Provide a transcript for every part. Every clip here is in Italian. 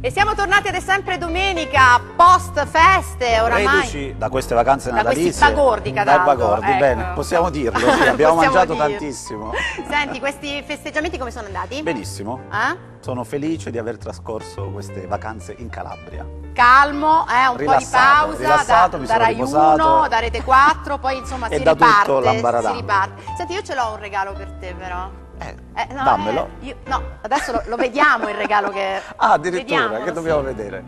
E siamo tornati ed è sempre domenica, post feste, oramai. Reduci da queste vacanze natalizie. Da questi bagordi, Dai bagordi, ecco. bene, possiamo dirlo, sì, abbiamo mangiato tantissimo. Senti, questi festeggiamenti come sono andati? Benissimo, Sono felice di aver trascorso queste vacanze in Calabria. Calmo, un Rilassato, po' di rilassato, pausa mi da sono Rai riposato. 1, da Rete 4, poi insomma E si da tutto riparte, l'ambaradà. si riparte. Senti, io ce l'ho un regalo per te però. No, dammelo. No, adesso lo vediamo il regalo che... Ah, addirittura, Vediamolo, che dobbiamo sì. vedere.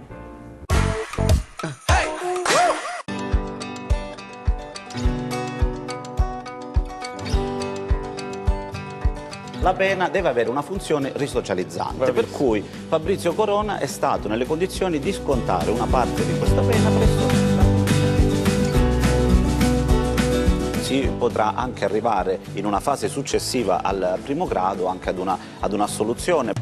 La pena deve avere una funzione risocializzante, per cui Fabrizio Corona è stato nelle condizioni di scontare una parte di questa pena presso. Si potrà anche arrivare in una fase successiva al primo grado anche ad un'assoluzione.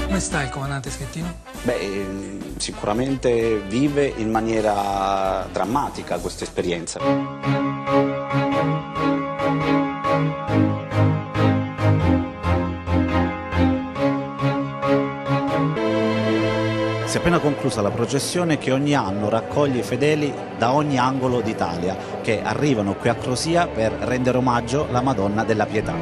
Come sta il comandante Schettino? Beh, sicuramente vive in maniera drammatica questa esperienza. Si è appena conclusa la processione che ogni anno raccoglie i fedeli da ogni angolo d'Italia che arrivano qui a Crosia per rendere omaggio alla Madonna della Pietà.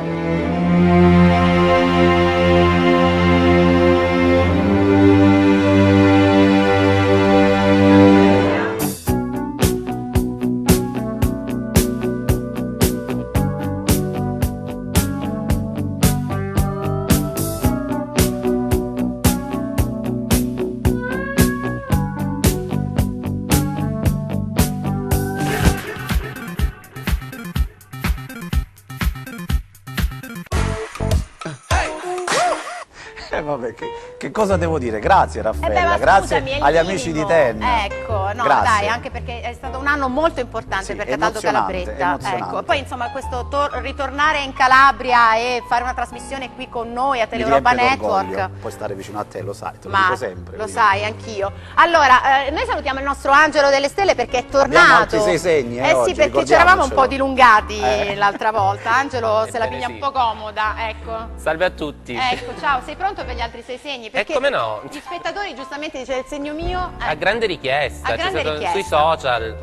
Vabbè, che cosa devo dire? Grazie Raffaella, ma grazie scusami, è il agli minimo. amici di Tenna. Ecco, no Grazie. dai, anche perché è stato un anno molto importante Sì, per Cataldo emozionante, Calabretta. emozionante. Ecco, poi insomma questo ritornare in Calabria e fare una trasmissione qui con noi a Teleuropa Mi riempie Network. d'orgoglio. Puoi stare vicino a te, lo sai, te lo Ma dico sempre. lo quindi. sai, anch'io. Allora, noi salutiamo il nostro Angelo delle Stelle perché è tornato. Abbiamo altri 6 segni, sì, oggi, perché c'eravamo un po' ricordiamocelo. dilungati l'altra volta. Angelo se la Ebbene piglia sì. un po' comoda, ecco. Salve a tutti. Ecco, ciao, sei pronto per gli altri 6 segni? Perché come no? gli spettatori giustamente dice il segno mio. A grande richiesta, A grande richiesta. sui social.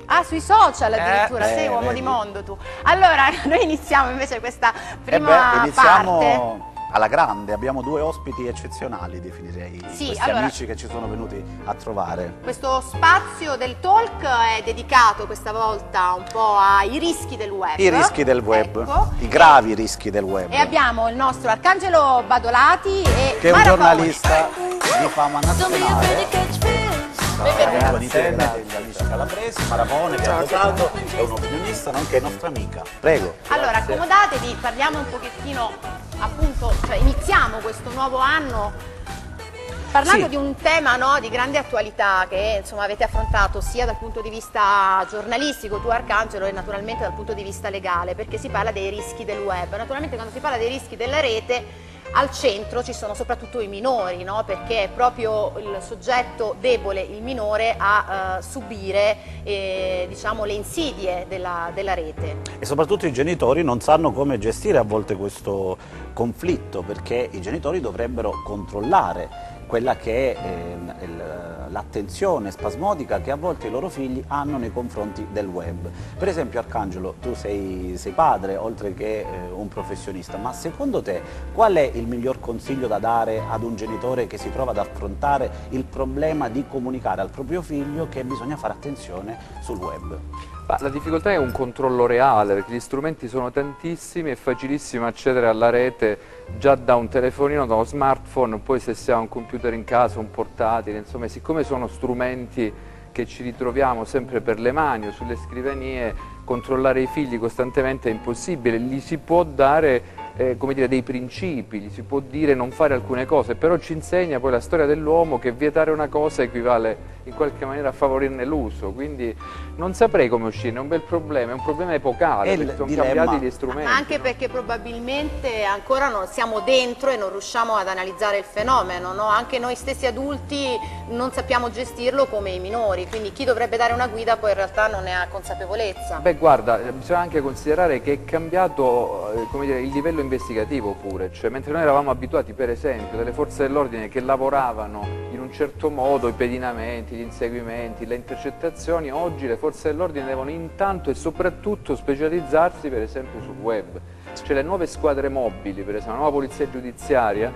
Ah, sui social addirittura, sei uomo vedi. di mondo tu. Allora, noi iniziamo invece questa prima iniziamo parte. alla grande, abbiamo 2 ospiti eccezionali, definirei, Sì, questi allora- amici che ci sono venuti a trovare. Questo spazio del talk è dedicato questa volta un po' ai rischi del web. I rischi del web, Ecco. i gravi rischi del web. E abbiamo il nostro Arcangelo Badolati e Che è un Mara giornalista di fama nazionale. Benvenuto. Di Tenna, degli amici calabresi, Maravone, che ha votato, è un'opinionista, nonché nostra amica. Prego. Allora, accomodatevi, parliamo un pochettino, appunto, cioè iniziamo questo nuovo anno parlando Sì. di un tema, no, di grande attualità che insomma avete affrontato sia dal punto di vista giornalistico, tu Arcangelo, e naturalmente dal punto di vista legale, perché si parla dei rischi del web. Naturalmente quando si parla dei rischi della rete al centro ci sono soprattutto i minori, no? Perché è proprio il soggetto debole, il minore, a subire diciamo, le insidie della rete. E soprattutto i genitori non sanno come gestire a volte questo conflitto, perché i genitori dovrebbero controllare quella che è l'attenzione spasmodica che a volte i loro figli hanno nei confronti del web. Per esempio, Arcangelo, tu sei padre oltre che un professionista, ma secondo te qual è il miglior consiglio da dare ad un genitore che si trova ad affrontare il problema di comunicare al proprio figlio che bisogna fare attenzione sul web? La difficoltà è un controllo reale, perché gli strumenti sono tantissimi, è facilissimo accedere alla rete già da un telefonino, da uno smartphone, poi se si ha un computer in casa, un portatile, insomma, siccome sono strumenti che ci ritroviamo sempre per le mani o sulle scrivanie, controllare i figli costantemente è impossibile, gli si può dare come dire, dei principi, gli si può dire non fare alcune cose, però ci insegna poi la storia dell'uomo che vietare una cosa equivale in qualche maniera a favorirne l'uso, quindi non saprei come uscirne, è un bel problema, è un problema epocale, perché sono cambiati gli strumenti. Ma anche perché probabilmente ancora non siamo dentro e non riusciamo ad analizzare il fenomeno, no? Anche noi stessi adulti non sappiamo gestirlo come i minori, quindi chi dovrebbe dare una guida poi in realtà non ne ha consapevolezza. Beh, guarda, bisogna anche considerare che è cambiato come dire, il livello investigativo pure, cioè mentre noi eravamo abituati per esempio delle forze dell'ordine che lavoravano in un certo modo, i pedinamenti, gli inseguimenti, le intercettazioni, oggi le forze dell'ordine devono intanto e soprattutto specializzarsi per esempio sul web, cioè le nuove squadre mobili, per esempio la nuova polizia giudiziaria,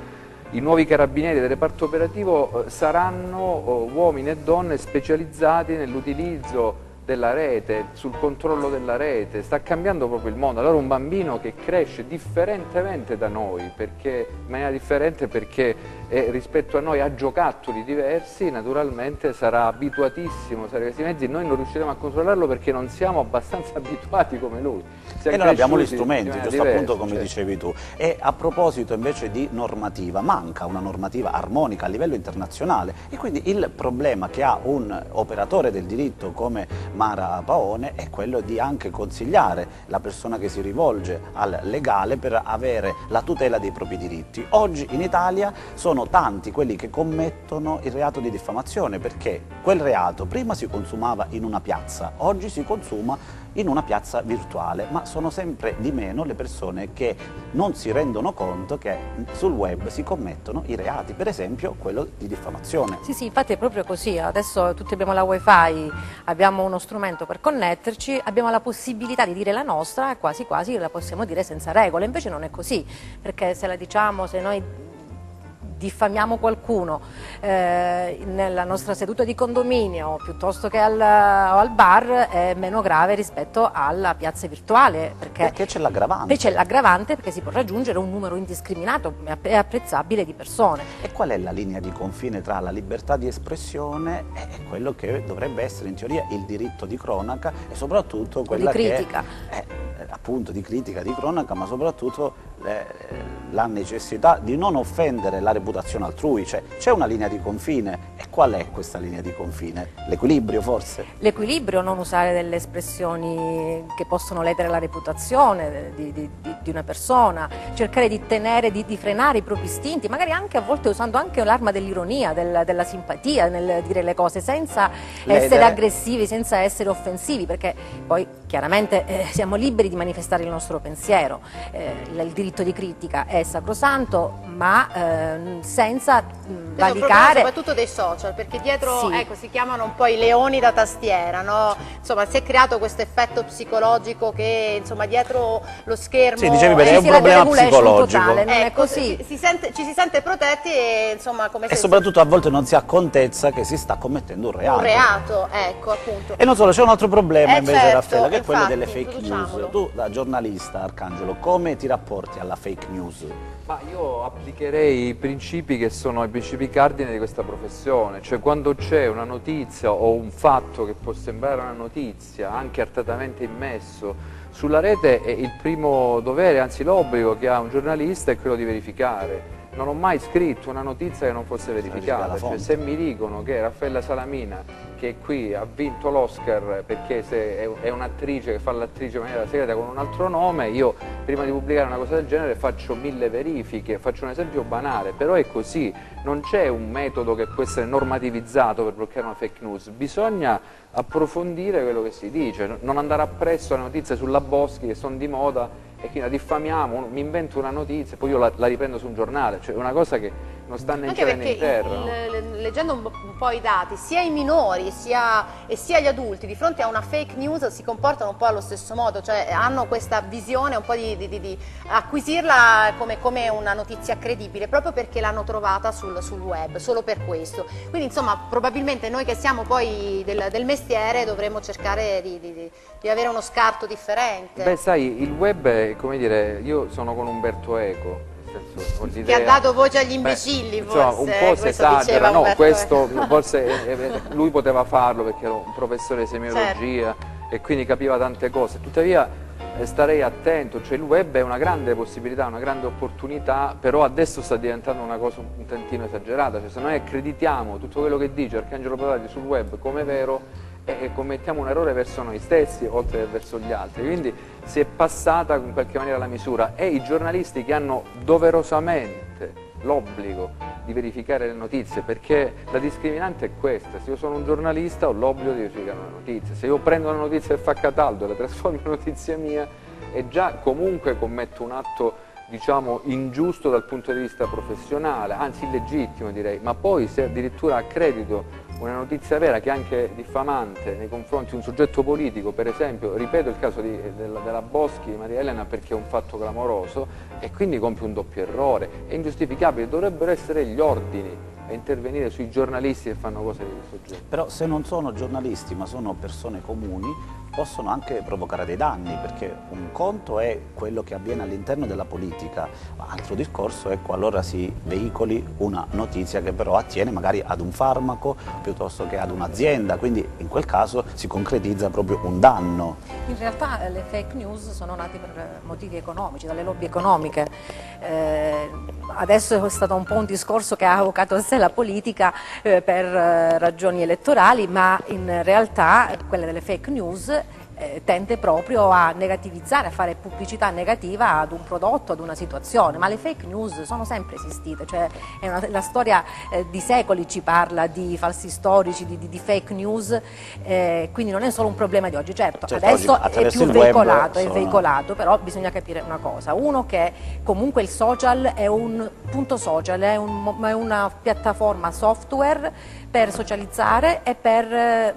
i nuovi carabinieri del reparto operativo saranno uomini e donne specializzati nell'utilizzo della rete, sul controllo della rete, sta cambiando proprio il mondo. Allora un bambino che cresce differentemente da noi, perché, in maniera differente perché rispetto a noi ha giocattoli diversi, naturalmente sarà abituatissimo a questi mezzi, noi non riusciremo a controllarlo perché non siamo abbastanza abituati come lui. E non abbiamo gli strumenti, giusto diverso, appunto come dicevi tu. E a proposito invece di normativa, manca una normativa armonica a livello internazionale e quindi il problema che ha un operatore del diritto come Mara Paone è quello di anche consigliare la persona che si rivolge al legale per avere la tutela dei propri diritti. Oggi in Italia sono tanti quelli che commettono il reato di diffamazione perché quel reato prima si consumava in una piazza, oggi si consuma in una piazza virtuale, ma sono sempre di meno le persone che non si rendono conto che sul web si commettono i reati, per esempio quello di diffamazione. Sì, infatti è proprio così, adesso tutti abbiamo la wifi, abbiamo uno strumento per connetterci, abbiamo la possibilità di dire la nostra e quasi quasi la possiamo dire senza regole, invece non è così, perché se la diciamo, se noi diffamiamo qualcuno nella nostra seduta di condominio piuttosto che al bar è meno grave rispetto alla piazza virtuale perché c'è l'aggravante. C'è l'aggravante perché si può raggiungere un numero indiscriminato e apprezzabile di persone. E qual è la linea di confine tra la libertà di espressione e quello che dovrebbe essere in teoria il diritto di cronaca e soprattutto quella di critica. Che è appunto di critica, di cronaca, ma soprattutto la necessità di non offendere la reputazione altrui, cioè c'è una linea di confine e qual è questa linea di confine? L'equilibrio forse? L'equilibrio, non usare delle espressioni che possono ledere la reputazione di una persona, cercare di tenere, di frenare i propri istinti, magari anche a volte usando anche l'arma dell'ironia, della simpatia nel dire le cose senza essere aggressivi, senza essere offensivi, perché poi chiaramente siamo liberi di manifestare il nostro pensiero, il diritto di critica è sacrosanto, ma senza valicare. Soprattutto dei social, perché dietro sì. Ecco, si chiamano un po' i leoni da tastiera, no? Insomma, si è creato questo effetto psicologico che insomma dietro lo schermo sì, dicevi bene, è un problema psicologico totale, non è ecco, così. Ci si sente protetti e insomma come e soprattutto a volte non si ha contezza che si sta commettendo un reato. Un reato, ecco appunto. E non solo, c'è un altro problema invece certo, Raffaella, che è quello infatti, delle fake news. Tu da giornalista, Arcangelo, come ti rapporti alla fake news? Ma io applicherei i principi che sono i principi cardine di questa professione, cioè quando c'è una notizia o un fatto che può sembrare una notizia, anche artatamente immesso sulla rete, il primo dovere, anzi l'obbligo che ha un giornalista è quello di verificare. Non ho mai scritto una notizia che non fosse verificata, cioè se mi dicono che Raffaella Salamina, che qui ha vinto l'Oscar perché è un'attrice che fa l'attrice in maniera segreta con un altro nome, io prima di pubblicare una cosa del genere faccio 1000 verifiche, faccio un esempio banale, però è così, non c'è un metodo che può essere normativizzato per bloccare una fake news, bisogna approfondire quello che si dice, non andare appresso alle notizie sulla Boschi che sono di moda e quindi la diffamiamo, mi invento una notizia e poi io la riprendo su un giornale, cioè una cosa che non sta né in cielo né in terra. Leggendo un po' i dati, sia i minori sia gli adulti di fronte a una fake news si comportano un po' allo stesso modo, cioè hanno questa visione un po' di acquisirla come una notizia credibile proprio perché l'hanno trovata sul web, solo per questo. Quindi insomma probabilmente noi che siamo poi del mestiere dovremmo cercare di avere uno scarto differente. Beh sai, il web è come dire, io sono con Umberto Eco. Che ha dato voce agli imbecilli, insomma, forse. Un po' si esagera, no, questo forse lui poteva farlo perché era un professore di semiologia e quindi capiva tante cose. Tuttavia starei attento, cioè il web è una grande possibilità, una grande opportunità, però adesso sta diventando una cosa un tantino esagerata, cioè se noi accreditiamo tutto quello che dice Arcangelo Badolati sul web come vero, commettiamo un errore verso noi stessi oltre che verso gli altri, quindi si è passata in qualche maniera la misura e i giornalisti che hanno doverosamente l'obbligo di verificare le notizie, perché la discriminante è questa: se io sono un giornalista ho l'obbligo di verificare una notizia, se io prendo una notizia del fa Cataldo e la trasformo in notizia mia e già comunque commetto un atto, diciamo, ingiusto dal punto di vista professionale, anzi illegittimo direi, ma poi se addirittura accredito una notizia vera che è anche diffamante nei confronti di un soggetto politico, per esempio, ripeto il caso della Boschi, di Maria Elena, perché è un fatto clamoroso e quindi compie un doppio errore, è ingiustificabile, dovrebbero essere gli ordini a intervenire sui giornalisti che fanno cose di questo genere. Però se non sono giornalisti ma sono persone comuni possono anche provocare dei danni, perché un conto è quello che avviene all'interno della politica, altro discorso è qualora si veicoli una notizia che però attiene magari ad un farmaco piuttosto che ad un'azienda, quindi in quel caso si concretizza proprio un danno. In realtà le fake news sono nate per motivi economici, dalle lobby economiche. Adesso è stato un po' un discorso che ha avocato a sé la politica per ragioni elettorali, ma in realtà quella delle fake news tende proprio a negativizzare, a fare pubblicità negativa ad un prodotto, ad una situazione, ma le fake news sono sempre esistite, cioè la storia di secoli ci parla di falsi storici, di fake news, quindi non è solo un problema di oggi, certo adesso oggi, è più veicolato, però bisogna capire una cosa, uno che comunque il social è un punto social, è una piattaforma software per socializzare e per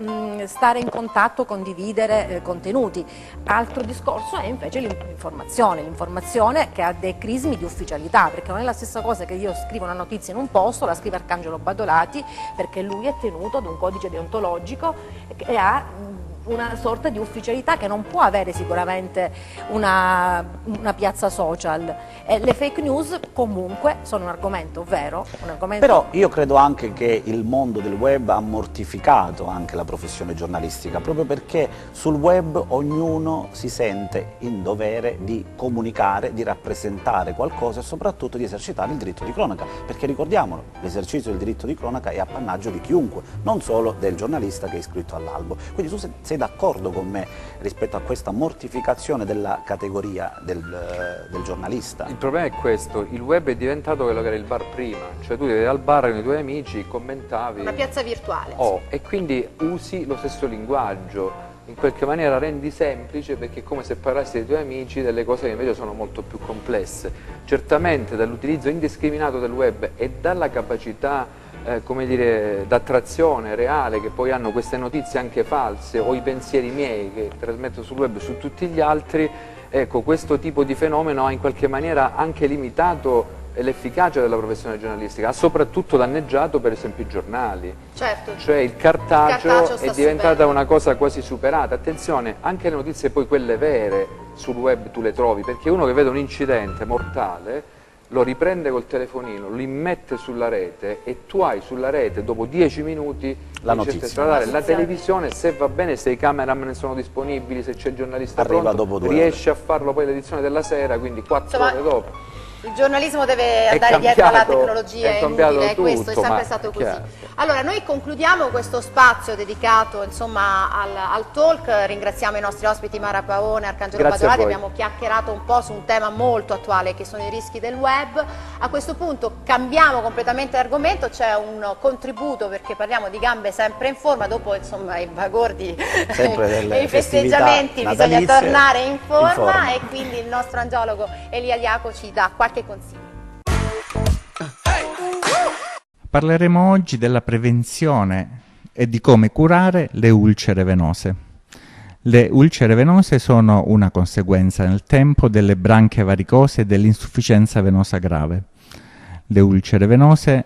stare in contatto, condividere contenuti. Altro discorso è invece l'informazione che ha dei crismi di ufficialità, perché non è la stessa cosa che io scrivo una notizia in un posto, la scrive Arcangelo Badolati, perché lui è tenuto ad un codice deontologico e ha una sorta di ufficialità che non può avere sicuramente una piazza social. Le fake news comunque sono un argomento vero, un argomento... Però io credo anche che il mondo del web ha mortificato anche la professione giornalistica, proprio perché sul web ognuno si sente in dovere di comunicare, di rappresentare qualcosa e soprattutto di esercitare il diritto di cronaca, perché ricordiamolo, l'esercizio del diritto di cronaca è appannaggio di chiunque, non solo del giornalista che è iscritto all'albo. Quindi tu sei d'accordo con me rispetto a questa mortificazione della categoria del giornalista? Il problema è questo, il web è diventato quello che era il bar prima, cioè tu eri al bar con i tuoi amici, commentavi... Una piazza virtuale. E quindi usi lo stesso linguaggio, in qualche maniera rendi semplice, perché è come se parlassi dei tuoi amici delle cose che invece sono molto più complesse. Certamente dall'utilizzo indiscriminato del web e dalla capacità come dire, d'attrazione reale che poi hanno queste notizie anche false o i pensieri miei che trasmetto sul web su tutti gli altri, ecco, questo tipo di fenomeno ha in qualche maniera anche limitato l'efficacia della professione giornalistica, ha soprattutto danneggiato per esempio i giornali. Certo. Cioè il cartaceo è diventata subendo una cosa quasi superata. Attenzione, anche le notizie poi quelle vere sul web tu le trovi, perché uno che vede un incidente mortale lo riprende col telefonino, lo immette sulla rete e tu hai sulla rete dopo 10 minuti la notizia. La televisione, se va bene, se i cameraman sono disponibili, se c'è il giornalista arriva pronto, dopo 2 riesce a farlo poi l'edizione della sera, quindi 4 ore dopo. Il giornalismo deve andare dietro alla tecnologia, è inutile, tutto, questo è sempre stato così. Allora, noi concludiamo questo spazio dedicato insomma, al talk, ringraziamo i nostri ospiti Mara Pavone e Arcangelo Badolati, abbiamo chiacchierato un po' su un tema molto attuale che sono i rischi del web. A questo punto cambiamo completamente argomento, c'è un contributo perché parliamo di gambe sempre in forma, dopo insomma i bagordi e i festeggiamenti bisogna tornare in forma e quindi il nostro angiologo Elia Diaco ci dà qualche consiglio. Parleremo oggi della prevenzione e di come curare le ulcere venose. Le ulcere venose sono una conseguenza nel tempo delle branche varicose e dell'insufficienza venosa grave. Le ulcere venose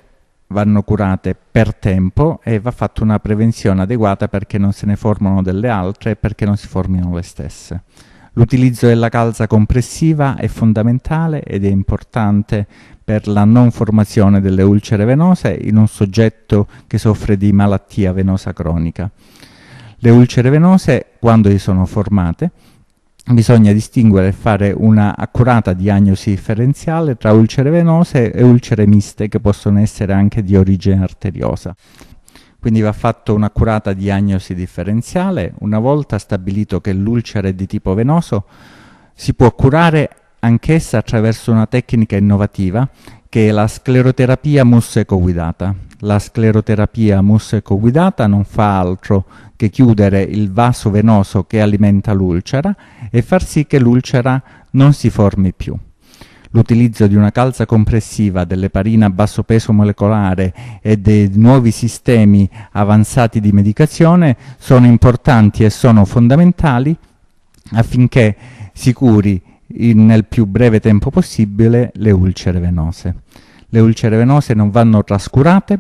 vanno curate per tempo e va fatta una prevenzione adeguata perché non se ne formano delle altre e perché non si formino le stesse. L'utilizzo della calza compressiva è fondamentale ed è importante per la non formazione delle ulcere venose in un soggetto che soffre di malattia venosa cronica. Le ulcere venose, quando si sono formate, bisogna distinguere e fare una accurata diagnosi differenziale tra ulcere venose e ulcere miste, che possono essere anche di origine arteriosa. Quindi va fatta un'accurata diagnosi differenziale. Una volta stabilito che l'ulcere è di tipo venoso, si può curare anch'essa attraverso una tecnica innovativa che è la scleroterapia mussecoguidata. La scleroterapia mussecoguidata non fa altro che chiudere il vaso venoso che alimenta l'ulcera e far sì che l'ulcera non si formi più. L'utilizzo di una calza compressiva, dell'eparina a basso peso molecolare e dei nuovi sistemi avanzati di medicazione sono importanti e sono fondamentali affinché si curi nel più breve tempo possibile le ulcere venose. Le ulcere venose non vanno trascurate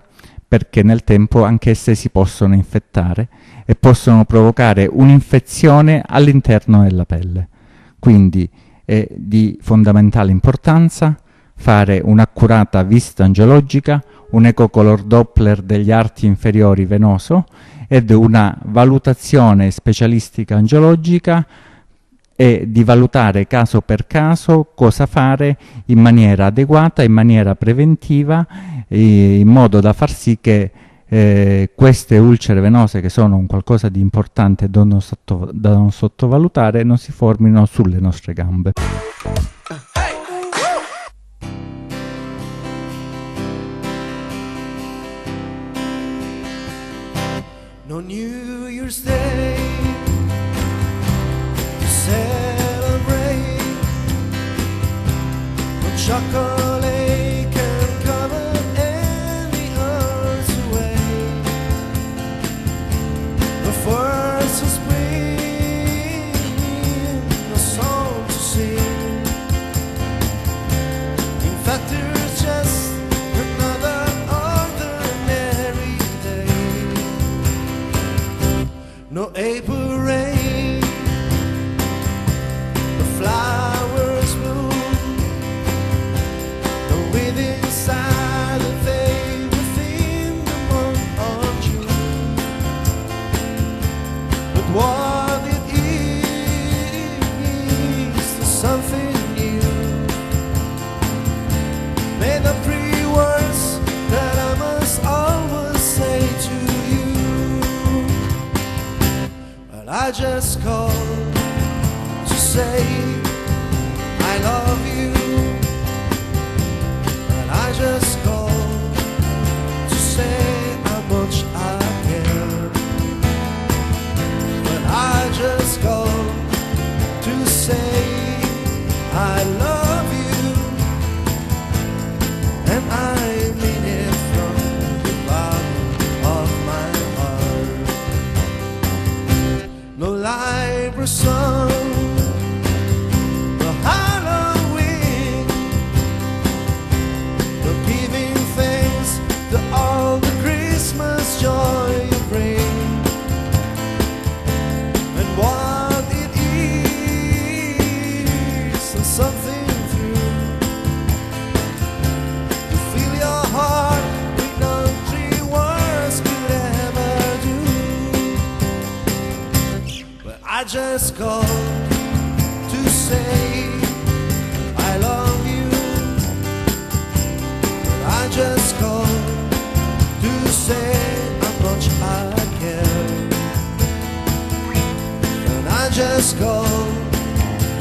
perché nel tempo anch'esse si possono infettare e possono provocare un'infezione all'interno della pelle. Quindi è di fondamentale importanza fare un'accurata visita angiologica, un ecocolor Doppler degli arti inferiori venoso ed una valutazione specialistica angiologica e di valutare caso per caso cosa fare in maniera adeguata, in maniera preventiva, in modo da far sì che queste ulcere venose, che sono un qualcosa di importante da non sottovalutare, non si formino sulle nostre gambe. No New Year's Day to celebrate, no chocolate can cover any earth away. The first of spring, no song to sing. In fact, there's just another ordinary day. No April rain, the flowers bloom, the wind inside the veil within the month of June. But what it is something new, made of 3 words that I must always say to you. But I just called to say I love you. But I just called to say how much I care. But I just called to say I love you, and I mean it from the bottom of my heart. No library song, no Halloween, no giving thanks to all the Christmas joy you bring. And what it is, and something through, to fill your heart with no 3 words could ever do. But I just called to say I love you. But I just called to say how much I care. And I just called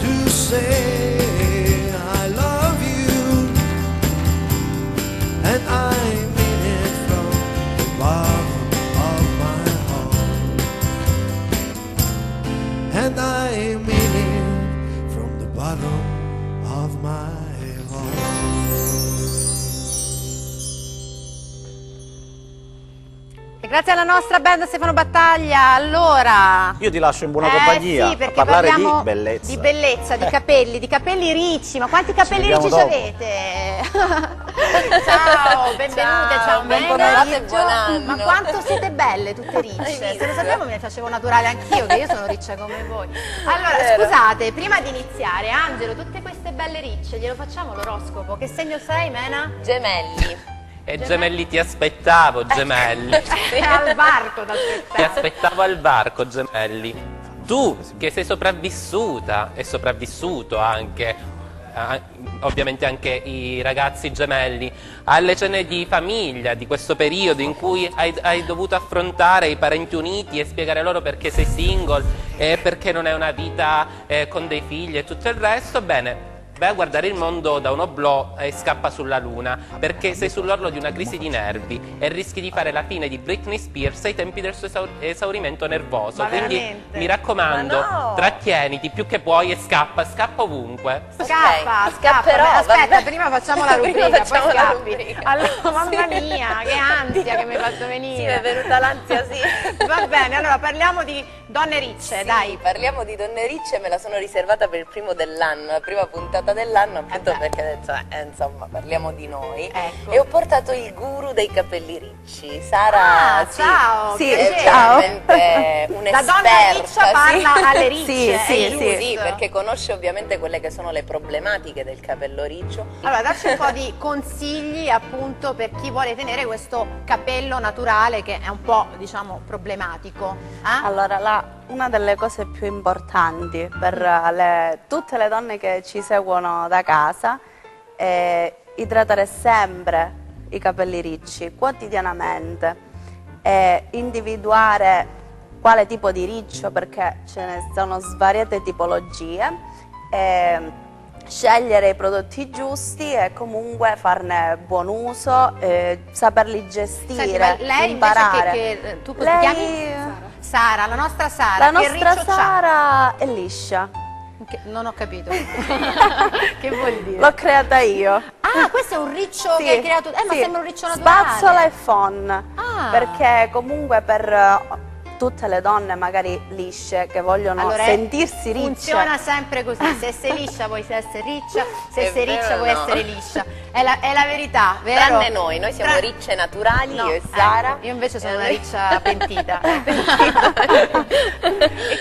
to say I love you, and I mean it from the bottom of my heart. And I mean it from the bottom of my heart. E grazie alla nostra band Stefano Battaglia. Allora, Io ti lascio in buona compagnia sì, a perché parlare parliamo di bellezza. di bellezza, di capelli ricci. Ma quanti capelli vediamo ricci dopo. avete? Ciao, benvenute, ciao, buon Mena. pomeriggio e buon anno. Ma quanto siete belle tutte ricce. Se lo sapevo me ne facevo naturale anch'io, che io sono riccia come voi. Allora, scusate, prima di iniziare, Angelo, tutte queste belle ricce, glielo facciamo l'oroscopo. Che segno sei, Mena? Gemelli. E Gemelli ti aspettavo, Gemelli. È al varco da Ti aspettare. aspettavo al varco, Gemelli. Tu che sei sopravvissuta e sopravvissuto anche, ovviamente anche i ragazzi gemelli, alle cene di famiglia di questo periodo in cui hai dovuto affrontare i parenti uniti e spiegare loro perché sei single e perché non è una vita con dei figli e tutto il resto, bene, vai a guardare il mondo da un oblò e scappa sulla luna perché sei sull'orlo di una crisi di nervi e rischi di fare la fine di Britney Spears ai tempi del suo esaurimento nervoso. Ma quindi veramente? mi raccomando, Ma no! trattieniti più che puoi e scappa ovunque. Scappa, Ok, scappa. scapperò, Aspetta, vabbè. prima facciamo la Prima rubrica, facciamo poi la scappi. rubrica. Allora, mamma Sì. mia, che ansia che mi hai fatto Sì, mi è venire. venuta l'ansia, sì. Va bene, allora parliamo di donne ricce, Sì, dai. parliamo di donne ricce, me la sono riservata per il primo dell'anno, la prima puntata dell'anno, appunto perché adesso, insomma, parliamo di noi. Ecco. E ho portato il guru dei capelli ricci, Sara. Ah, sì, ciao, sì, piacere. è veramente un'esperta. Da donna riccia parla sì. alle ricce, Sì, è giusto. sì, perché conosce ovviamente quelle che sono le problematiche del capello riccio. Allora, darci un po' di consigli appunto per chi vuole tenere questo capello naturale che è un po', diciamo, problematico. Allora, una delle cose più importanti per tutte le donne che ci seguono da casa è idratare sempre i capelli ricci, quotidianamente, e individuare quale tipo di riccio, perché ce ne sono svariate tipologie, e scegliere i prodotti giusti e comunque farne buon uso, saperli gestire, Senti, ma lei imparare. invece che tu cosa Lei- ti chiami? Sara, la nostra Sara. La che nostra riccio c'ha? Sara è liscia, Non ho capito. Che vuol dire? l'ho creata io. Ah, questo è un riccio Sì, che hai creato. Ma sì. sembra un riccio naturale. Spazzola e phon, Ah. perché comunque per tutte le donne magari lisce che vogliono Allora, sentirsi ricce. funziona sempre così, se sei liscia vuoi essere riccia, se È sei vero riccia o vuoi no? essere liscia. È la verità, vero? Tranne noi siamo ricce naturali, No, io e Sara. io invece sono E una noi- riccia pentita. E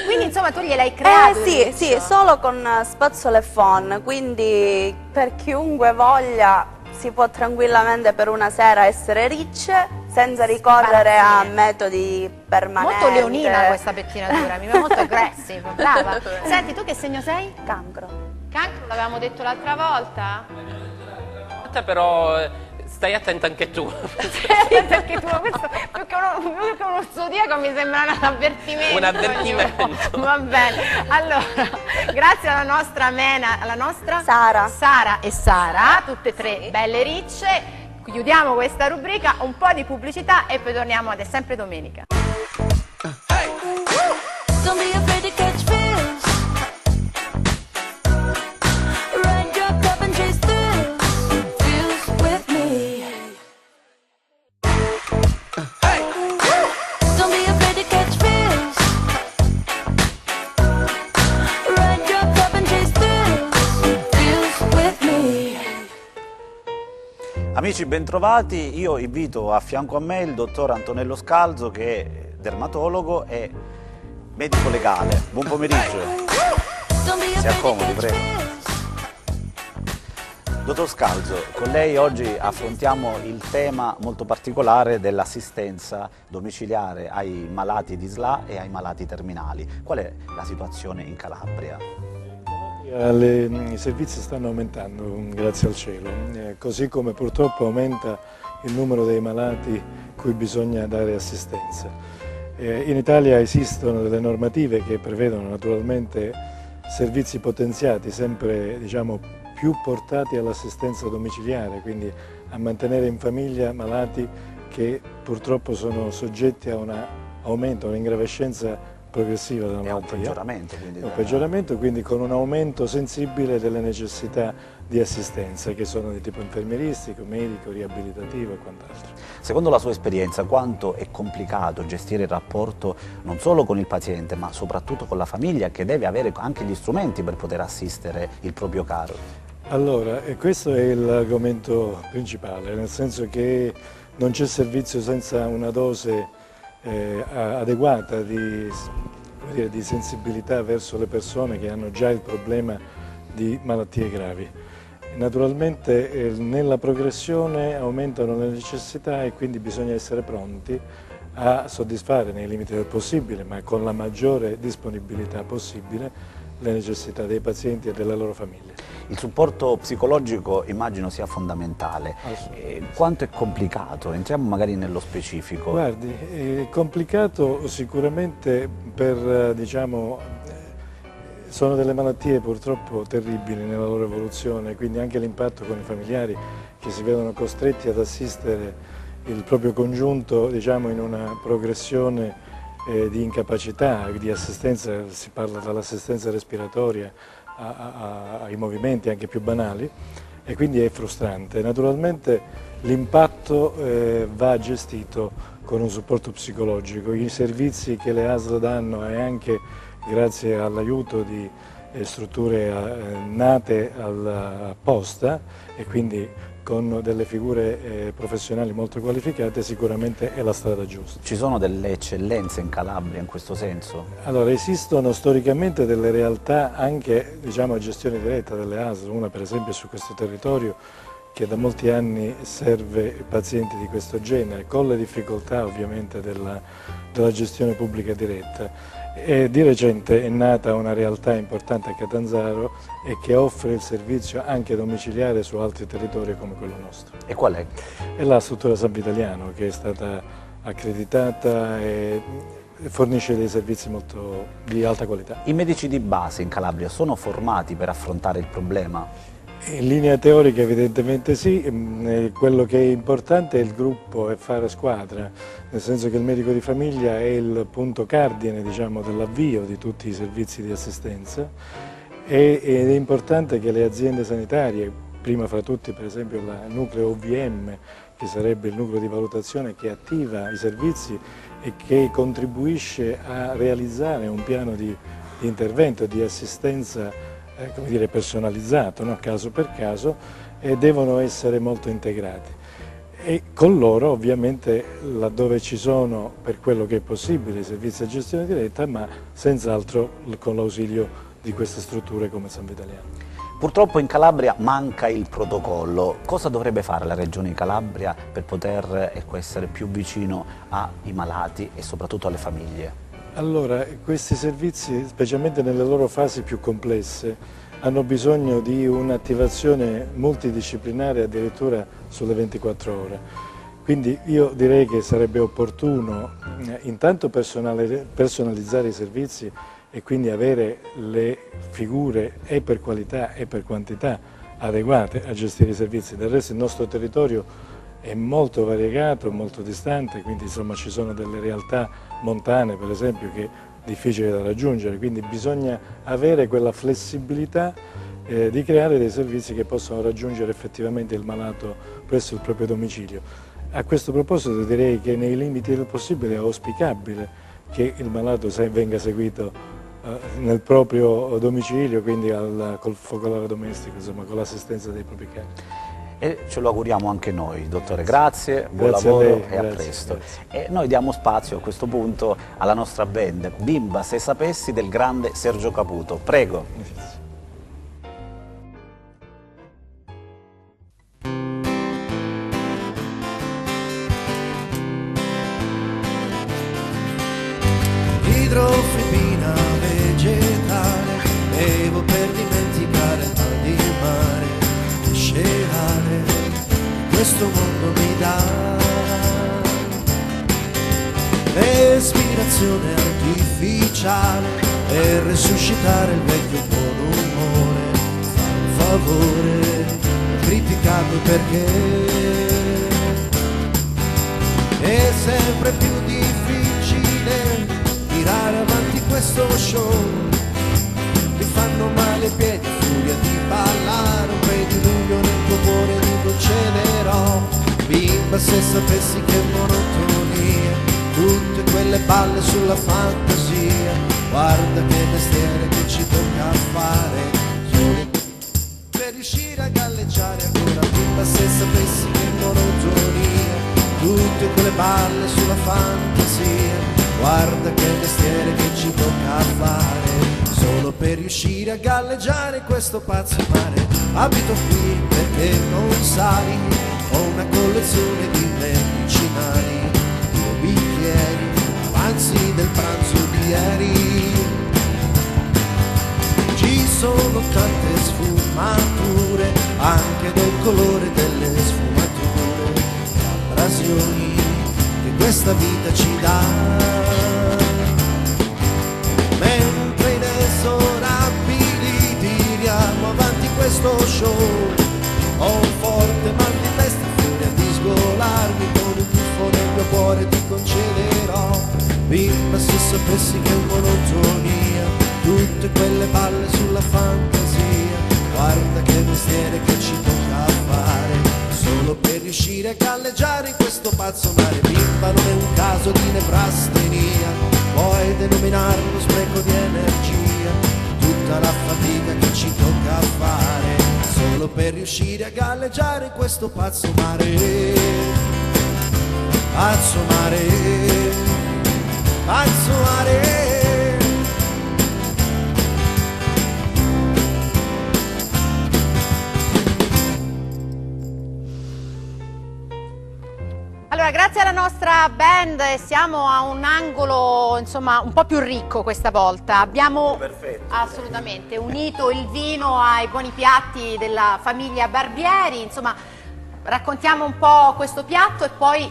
quindi insomma tu gliel'hai creato il Sì, riccio? sì, solo con spazzola e phon, quindi per chiunque voglia si può tranquillamente per una sera essere ricce senza ricorrere a metodi permanenti. Molto leonina questa pettinatura, mi va molto aggressive, brava. Senti, tu che segno sei? Cancro. Cancro, l'avevamo detto l'altra volta? Però stai attenta anche tu. Perché tu questo più che uno zodiaco mi sembra un avvertimento. Un avvertimento. Va bene. Allora, grazie alla nostra Mena, alla nostra Sara e Sara, tutte e tre belle ricce. Chiudiamo questa rubrica, un po' di pubblicità e poi torniamo ad È sempre domenica. Don't be afraid to catch feels. Ride your cup and chase thrills. Feels with me. Don't be afraid to catch feels. Ride your cup and chase thrills. Feels with me. Amici bentrovati, io invito a fianco a me il dottor Antonello Scalzo che è dermatologo e medico legale. Buon pomeriggio. Don't be Si afraid to accomodi, catch prego. feels. Dottor Scalzo, con lei oggi affrontiamo il tema molto particolare dell'assistenza domiciliare ai malati di SLA e ai malati terminali. Qual è la situazione in Calabria? I servizi stanno aumentando, grazie al cielo, così come purtroppo aumenta il numero dei malati cui bisogna dare assistenza. In Italia esistono delle normative che prevedono naturalmente servizi potenziati, sempre più portati all'assistenza domiciliare, quindi a mantenere in famiglia malati che purtroppo sono soggetti a un aumento, a un'ingravescenza progressiva della malattia. È un peggioramento, quindi. È un peggioramento, quindi con un aumento sensibile delle necessità di assistenza, che sono di tipo infermieristico, medico, riabilitativo e quant'altro. Secondo la sua esperienza, quanto è complicato gestire il rapporto non solo con il paziente, ma soprattutto con la famiglia, che deve avere anche gli strumenti per poter assistere il proprio caro? Allora, questo è l'argomento principale, nel senso che non c'è servizio senza una dose adeguata di sensibilità verso le persone che hanno già il problema di malattie gravi. Naturalmente nella progressione aumentano le necessità e quindi bisogna essere pronti a soddisfare nei limiti del possibile, ma con la maggiore disponibilità possibile, le necessità dei pazienti e delle loro famiglie. Il supporto psicologico immagino sia fondamentale. Quanto è complicato? Entriamo magari nello specifico. Guardi, è complicato sicuramente per, diciamo, sono delle malattie purtroppo terribili nella loro evoluzione, quindi anche l'impatto con i familiari che si vedono costretti ad assistere il proprio congiunto, diciamo, in una progressione di incapacità, di assistenza, si parla dall'assistenza respiratoria ai movimenti anche più banali, e quindi è frustrante. Naturalmente l'impatto va gestito con un supporto psicologico. I servizi che le ASL danno, e anche grazie all'aiuto di strutture nate apposta e quindi con delle figure professionali molto qualificate, sicuramente è la strada giusta. Ci sono delle eccellenze in Calabria in questo senso? Allora, esistono storicamente delle realtà anche, diciamo, a gestione diretta delle ASL, una per esempio su questo territorio che da molti anni serve pazienti di questo genere, con le difficoltà ovviamente della gestione pubblica diretta. E di recente è nata una realtà importante a Catanzaro e che offre il servizio anche domiciliare su altri territori come quello nostro. E qual è? È la struttura San Vitaliano, che è stata accreditata e fornisce dei servizi molto di alta qualità. I medici di base in Calabria sono formati per affrontare il problema? In linea teorica evidentemente sì, quello che è importante è il gruppo e fare squadra, nel senso che il medico di famiglia è il punto cardine, diciamo, dell'avvio di tutti i servizi di assistenza, ed è importante che le aziende sanitarie, prima fra tutti per esempio il nucleo OVM, che sarebbe il nucleo di valutazione che attiva i servizi e che contribuisce a realizzare un piano di intervento, di assistenza come dire, personalizzato, no? Caso per caso, e devono essere molto integrati. E con loro ovviamente laddove ci sono, per quello che è possibile, i servizi a gestione diretta, ma senz'altro con l'ausilio di queste strutture come San Vitaliano. Purtroppo in Calabria manca il protocollo. Cosa dovrebbe fare la Regione di Calabria per poter essere più vicino ai malati e soprattutto alle famiglie? Allora, questi servizi, specialmente nelle loro fasi più complesse, hanno bisogno di un'attivazione multidisciplinare addirittura sulle 24 ore. Quindi io direi che sarebbe opportuno intanto personalizzare i servizi e quindi avere le figure e per qualità e per quantità adeguate a gestire i servizi. Del resto il nostro territorio è molto variegato, molto distante, quindi insomma ci sono delle realtà montane per esempio che è difficile da raggiungere, quindi bisogna avere quella flessibilità di creare dei servizi che possano raggiungere effettivamente il malato presso il proprio domicilio. A questo proposito direi che nei limiti del possibile è auspicabile che il malato venga seguito nel proprio domicilio, quindi col focolare domestico, insomma, con l'assistenza dei propri cari. E ce lo auguriamo anche noi, dottore. Grazie, buon lavoro e a presto. E noi diamo spazio a questo punto alla nostra band, Bimba se sapessi, del grande Sergio Caputo. Prego. Idrofibina vegetale, bevo per dimenticare il mal di mare, scelare questo mondo mi dà. Respirazione artificiale per resuscitare il vecchio buon umore, fa un favore, criticarlo perché è sempre più difficile tirare avanti questo show. Mi fanno male i piedi a furia di ballare, un prediluvio nel tuo cuore nudo celerò. Bimba se sapessi che monotonia, tutte quelle balle sulla fantasia, guarda che mestiere che ci tocca fare, solo per riuscire a galleggiare ancora. Bimba se sapessi che monotonia, tutte quelle balle sulla fantasia, guarda che mestiere che ci tocca fare, solo per riuscire a galleggiare questo pazzo mare. Abito qui perché non sai, ho una collezione di medicinali, 2 bicchieri ragazzi del pranzo di ieri. Ci sono tante sfumature, anche del colore delle sfumature, abrasioni che questa vita ci dà. Mentre inesorabili tiriamo avanti questo show, ho un forte mal di testa, furia di sgolarmi, con un tuffo nel mio cuore ti concederò. Bimba, se sapessi che monotonia, tutte quelle balle sulla fantasia, guarda che mestiere che ci tocca fare, solo per riuscire a galleggiare in questo pazzo mare. Bimba, non è un caso di nevrastenia, puoi denominarlo spreco di energia, tutta la fatica che ci tocca fare, solo per riuscire a galleggiare in questo pazzo mare. Pazzo mare, pazzo mare. Allora, grazie alla nostra band siamo a un angolo, insomma, un po' più ricco questa volta. Abbiamo assolutamente unito il vino ai buoni piatti della famiglia Barbieri, insomma, raccontiamo un po' questo piatto e poi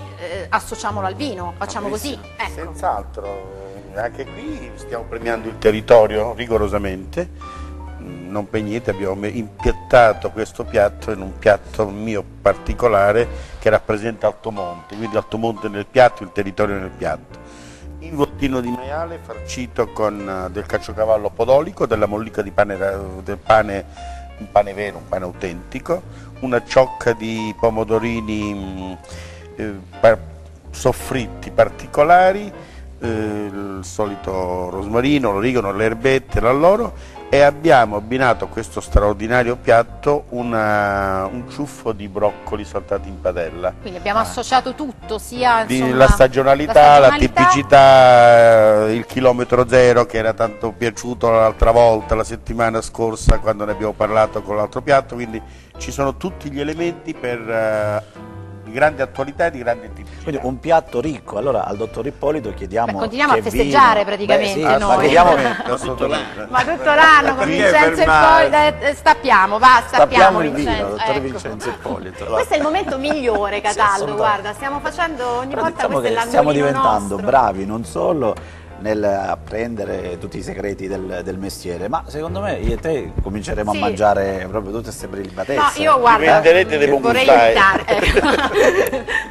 associamolo al vino, facciamo così. Ecco. Senz'altro, anche qui stiamo premiando il territorio rigorosamente. Non per niente abbiamo impiattato questo piatto in un piatto mio particolare che rappresenta Altomonte, quindi Altomonte nel piatto, il territorio nel piatto. Involtino di maiale farcito con del caciocavallo podolico, della mollica di pane, un pane vero, un pane autentico, una ciocca di pomodorini soffritti particolari, il solito rosmarino, l'origano, le erbette, l'alloro, e abbiamo abbinato a questo straordinario piatto un ciuffo di broccoli saltati in padella. Quindi abbiamo associato tutto, sia insomma, La stagionalità, la tipicità, il chilometro zero che era tanto piaciuto l'altra volta, la settimana scorsa quando ne abbiamo parlato con l'altro piatto, quindi ci sono tutti gli elementi per di grande attualità e di grande tipicità. Quindi un piatto ricco. Allora al dottor Ippolito chiediamo. Continuiamo a festeggiare praticamente noi. Ma chiediamo ma tutto l'anno con Vincenzo Ippolito stappiamo il Vincenzo. vino, dottor Ecco. Vincenzo Ippolito. Questo è il momento migliore, Cataldo, guarda, stiamo facendo ogni volta Diciamo questo è che l'angolino stiamo diventando nostro. bravi non solo nel apprendere tutti i segreti del mestiere, ma secondo me io e te cominceremo a mangiare proprio tutte queste prelibatezze. No, io guarda, vorrei gustare. evitare. Ecco.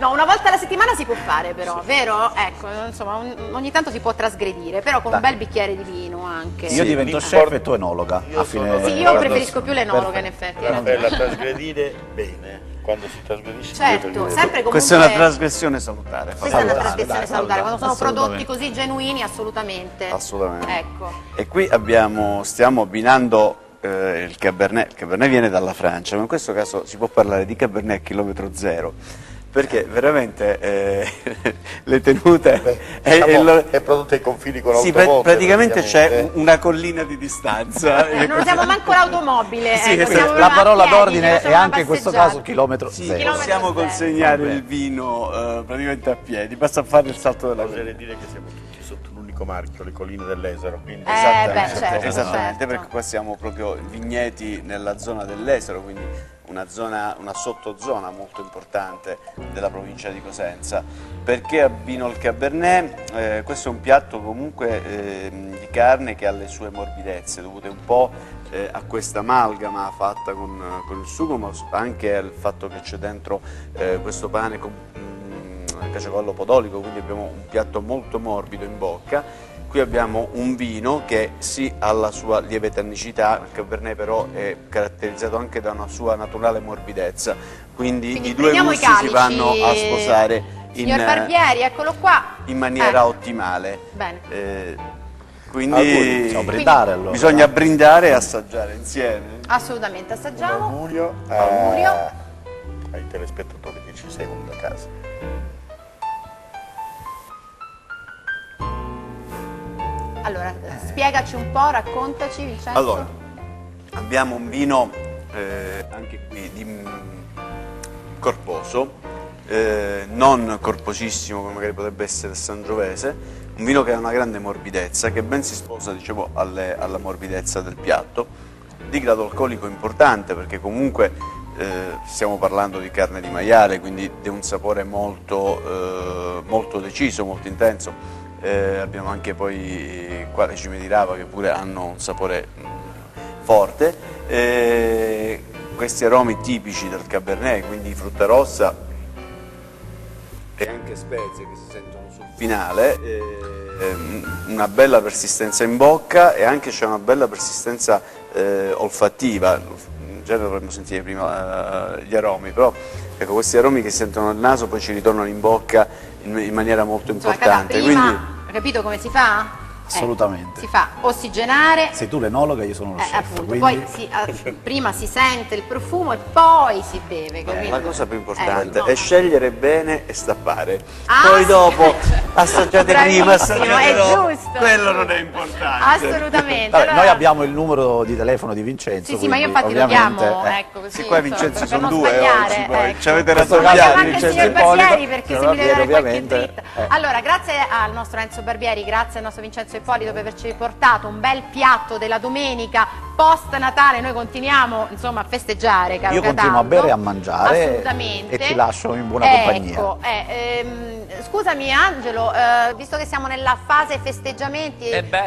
No, una volta alla settimana si può fare però, vero? Ecco, insomma, ogni tanto si può trasgredire, però con un bel bicchiere di vino anche. Io divento chef e tu enologa. Sì, io preferisco più l'enologa in effetti. Raffaella, trasgredire bene, quando si trasgredisce certo, sempre comunque. Questa è una trasgressione salutare. Questa è una trasgressione salutare, quando sono prodotti così genuini assolutamente. Assolutamente. Ecco. E qui stiamo abbinando il Cabernet. Il Cabernet viene dalla Francia, ma in questo caso si può parlare di Cabernet a chilometro zero, perché veramente le tenute è prodotto ai confini con l'automonte. Praticamente c'è una collina di distanza. Non usiamo manco l'automobile. Sì, ecco, la parola d'ordine è anche in questo caso chilometro zero. Possiamo consegnare il vino praticamente a piedi, basta fare il salto della Oserei dire che siamo tutti sotto un unico marchio, le colline dell'Esero, quindi esattamente, perché qua siamo proprio vigneti nella zona dell'Esero, quindi una sottozona molto importante della provincia di Cosenza. Perché abbino il Cabernet? Questo è un piatto comunque di carne che ha le sue morbidezze, dovute un po' a questa amalgama fatta con il sugo, ma anche al fatto che c'è dentro questo pane con caciocavallo podolico, quindi abbiamo un piatto molto morbido in bocca. Qui abbiamo un vino che sì ha la sua lieve tannicità, il Cabernet però è caratterizzato anche da una sua naturale morbidezza, quindi i due gusti si vanno a sposare Signor Barbieri, eccolo qua. in maniera ottimale. Bene. Quindi brindare, allora. Bisogna brindare e assaggiare insieme. Assolutamente, assaggiamo. Augurio ai telespettatori che ci seguono da casa. Allora, spiegaci un po', raccontaci, Vincenzo. Allora, abbiamo un vino anche qui corposo, non corposissimo come magari potrebbe essere il Sangiovese, un vino che ha una grande morbidezza, che ben si sposa, dicevo, alla morbidezza del piatto, di grado alcolico importante, perché comunque stiamo parlando di carne di maiale, quindi di un sapore molto, molto deciso, molto intenso. Abbiamo anche poi qua le cime di Rava che pure hanno un sapore forte. Questi aromi tipici del Cabernet, quindi frutta rossa e anche spezie che si sentono sul finale, una bella persistenza in bocca e anche c'è una bella persistenza olfattiva. In genere dovremmo sentire prima gli aromi, però ecco, questi aromi che si sentono nel naso poi ci ritornano in bocca in maniera molto importante. Prima, quindi... hai capito come si fa? Assolutamente. Si fa ossigenare. Sei tu l'enologa, io sono lo chef. Appunto, quindi... poi prima si sente il profumo e poi si beve. Capito? La cosa più importante no. è scegliere bene e stappare. Ah, Poi dopo sì. assaggiate prima, assaggiate è dopo. giusto. Quello non è importante. Assolutamente. Vabbè, Allora... Noi abbiamo il numero di telefono di Vincenzo. Sì, sì, ma io quindi, infatti lo ovviamente, chiamo, ecco, così. Sì, qua Vincenzi per sono non due sbagliare, oggi, poi ecco. ci avete Questo raddoppiato. Chiamo anche il Vincenzo signor Ippolito. Barbieri perché se mi deve dare qualche ovviamente. dritta. Allora, grazie al nostro Enzo Barbieri, grazie al nostro Vincenzo Ippolito per averci portato un bel piatto della domenica post Natale. Noi continuiamo insomma a festeggiare, caro Io continuo a Cataldo. bere e a mangiare Assolutamente. e ti lascio in buona compagnia. Scusami Angelo, visto che siamo nella fase festeggiamenti.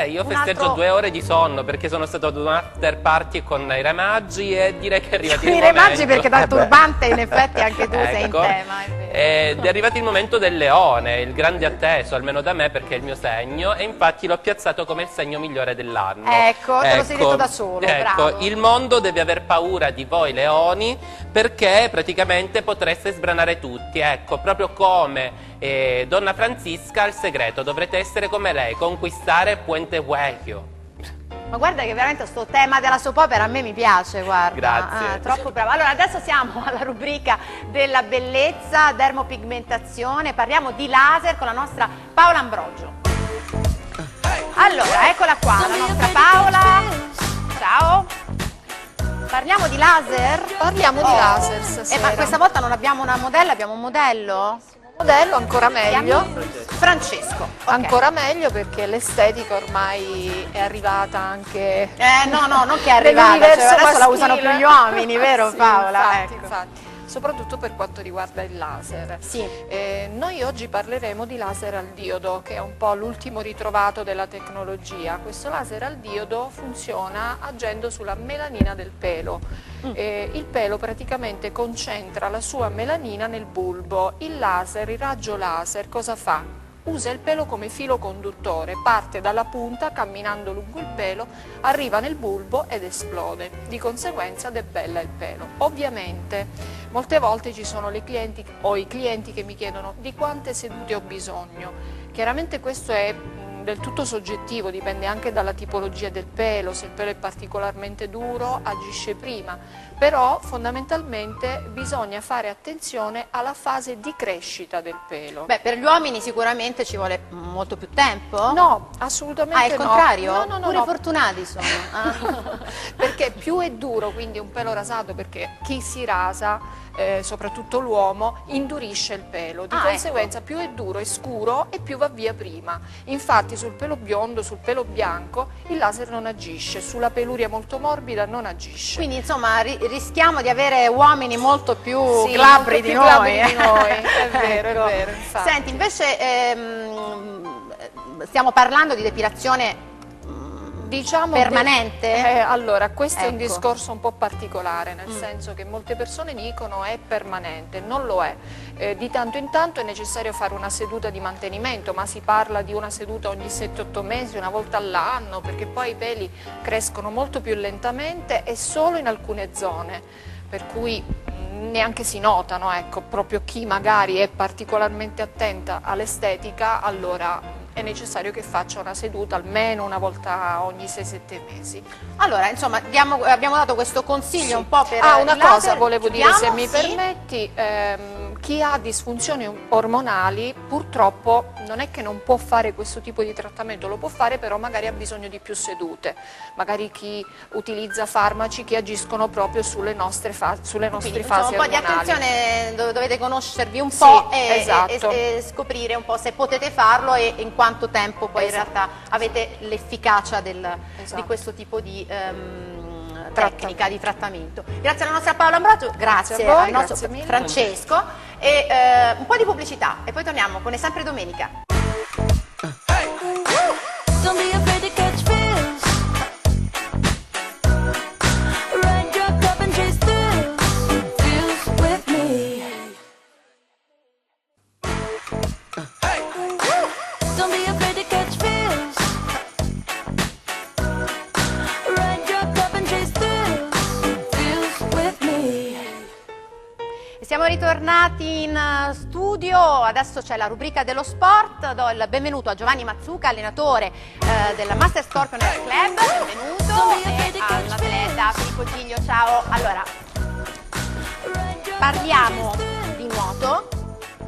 Io festeggio 2 ore di sonno perché sono stato ad un after party con i Re Maggi e direi che è arrivato il I momento. Re Maggi perché da turbante in effetti anche tu sei in Ecco. tema. Ed è arrivato il momento del leone, il grande atteso, almeno da me perché è il mio segno, e infatti l'ho piazzato come il segno migliore dell'anno. Ecco, te lo sei detto da solo, bravo. Il mondo deve aver paura di voi leoni perché praticamente potreste sbranare tutti, ecco, proprio come Donna Francisca, il segreto, dovrete essere come lei, conquistare Puente Vecchio. Ma guarda che veramente sto tema della soap opera a me mi piace, guarda. Grazie. Troppo brava. Allora, adesso siamo alla rubrica della bellezza, dermopigmentazione, parliamo di laser con la nostra Paola Ambrogio. Allora, eccola qua, la nostra Paola. Ciao. Parliamo di laser? Parliamo di laser stasera. Ma questa volta non abbiamo una modella, abbiamo un modello? Modello ancora meglio. Francesco. Okay. Ancora meglio perché l'estetica ormai è arrivata anche. No, non che è arrivata, cioè adesso la usano più gli uomini, vero Sì, Paola? Infatti, infatti. Soprattutto per quanto riguarda il laser. Sì. Noi oggi parleremo di laser al diodo, che è un po' l'ultimo ritrovato della tecnologia. Questo laser al diodo funziona agendo sulla melanina del pelo. Il pelo praticamente concentra la sua melanina nel bulbo. Il raggio laser cosa fa? Usa il pelo come filo conduttore, parte dalla punta camminando lungo il pelo, arriva nel bulbo ed esplode, di conseguenza debella il pelo. Ovviamente molte volte ci sono le clienti o i clienti che mi chiedono di quante sedute ho bisogno. Chiaramente questo è del tutto soggettivo, dipende anche dalla tipologia del pelo, se il pelo è particolarmente duro agisce prima, però fondamentalmente bisogna fare attenzione alla fase di crescita del pelo. Beh, per gli uomini sicuramente ci vuole molto più tempo? No, assolutamente il no. contrario? No, Pure fortunati sono. Perché più è duro, quindi un pelo rasato, perché chi si rasa, soprattutto l'uomo, indurisce il pelo, di conseguenza più è duro e scuro e più va via prima. Infatti sul pelo biondo, sul pelo bianco il laser non agisce, sulla peluria molto morbida non agisce. Quindi insomma rischiamo di avere uomini molto più Sì, glabri molto di più noi. glabri di noi, è vero, Ecco. è vero, infatti. Senti, invece stiamo parlando di depilazione diciamo permanente? Allora, questo è un Ecco. discorso un po' particolare, nel senso che molte persone dicono è permanente, non lo è. Di tanto in tanto è necessario fare una seduta di mantenimento, ma si parla di una seduta ogni 7-8 mesi, una volta all'anno, perché poi i peli crescono molto più lentamente e solo in alcune zone, per cui neanche si notano, ecco, proprio chi magari è particolarmente attenta all'estetica, allora è necessario che faccia una seduta almeno una volta ogni 6-7 mesi. Allora, insomma, abbiamo dato questo consiglio un po' per una il cosa laser. volevo dire, Chiudiamo? se mi Sì. permetti, chi ha disfunzioni ormonali purtroppo non è che non può fare questo tipo di trattamento, lo può fare, però magari ha bisogno di più sedute, magari chi utilizza farmaci che agiscono proprio sulle nostre fasi Quindi, fasi un po' di ormonali. attenzione, dovete conoscervi un po' esatto. e scoprire un po' se potete farlo e in quanto tempo poi in realtà avete l'efficacia di questo tipo di tecnica di trattamento. Grazie alla nostra Paola Ambrogio, grazie a voi, al nostro grazie mille. Francesco e un po' di pubblicità e poi torniamo con È sempre domenica. Don't be afraid to catch feels. Ride your cup and chase thrills with me. Don't be afraid to catch feels. Ride your cup and chase thrills with me. Siamo ritornati in studio, adesso c'è la rubrica dello sport, do il benvenuto a Giovanni Mazzuca, allenatore del Master Scorpion Health Club, benvenuto, e all'atleta Filippo Giglio, ciao. Allora, parliamo di nuoto,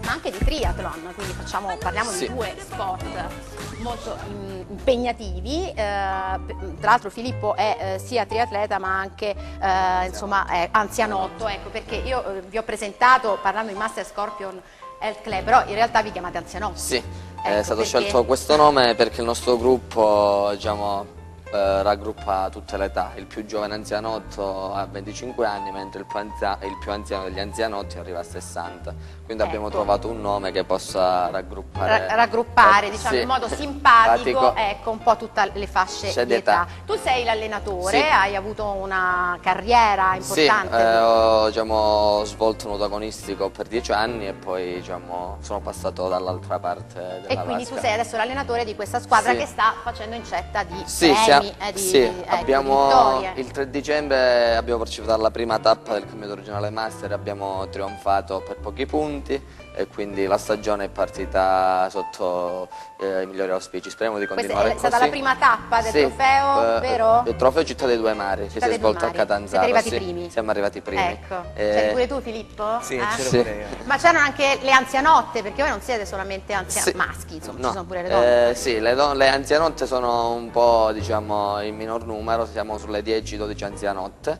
ma anche di triathlon, quindi parliamo di due sport molto impegnativi. Tra l'altro Filippo è sia triatleta ma anche insomma è anzianotto, ecco perché io vi ho presentato parlando di Master Scorpion Health Club, però in realtà vi chiamate anzianotti. Sì, Ecco, è stato perché- scelto questo nome perché il nostro gruppo, diciamo, raggruppa tutte le età. Il più giovane anzianotto ha 25 anni, mentre il più anziano degli anzianotti arriva a 60. Quindi abbiamo trovato un nome che possa raggruppare, diciamo sì, in modo simpatico, simpatico. ecco, un po' tutte le fasce C'è di di età. età. Tu sei l'allenatore, Sì. hai avuto una carriera Sì, importante. ho diciamo, svolto nuoto agonistico per 10 anni e poi diciamo, sono passato dall'altra parte della E quindi tu vasca. sei adesso l'allenatore di questa squadra Sì. che sta facendo incetta di Sì, premi, di sì, ecco, abbiamo di vittorie. il 3 dicembre abbiamo partecipato alla prima tappa del campionato regionale master e abbiamo trionfato per pochi punti e quindi la stagione è partita sotto i migliori auspici. Speriamo di Questa continuare è stata così. la prima tappa del Sì, trofeo, vero? Il trofeo Città dei Due Mari che Città si è dei Due svolto a Mari. Catanzaro. Siete arrivati sì, primi? Siamo arrivati primi. Ecco, c'eri pure tu Filippo? Sì, Eh? c'ero pure io. Ma c'erano anche le anzianotte, perché voi non siete solamente Sì. maschi, insomma, No, ci sono pure le donne. sì, le anzianotte sono un po' diciamo in minor numero, siamo sulle 10-12 anzianotte,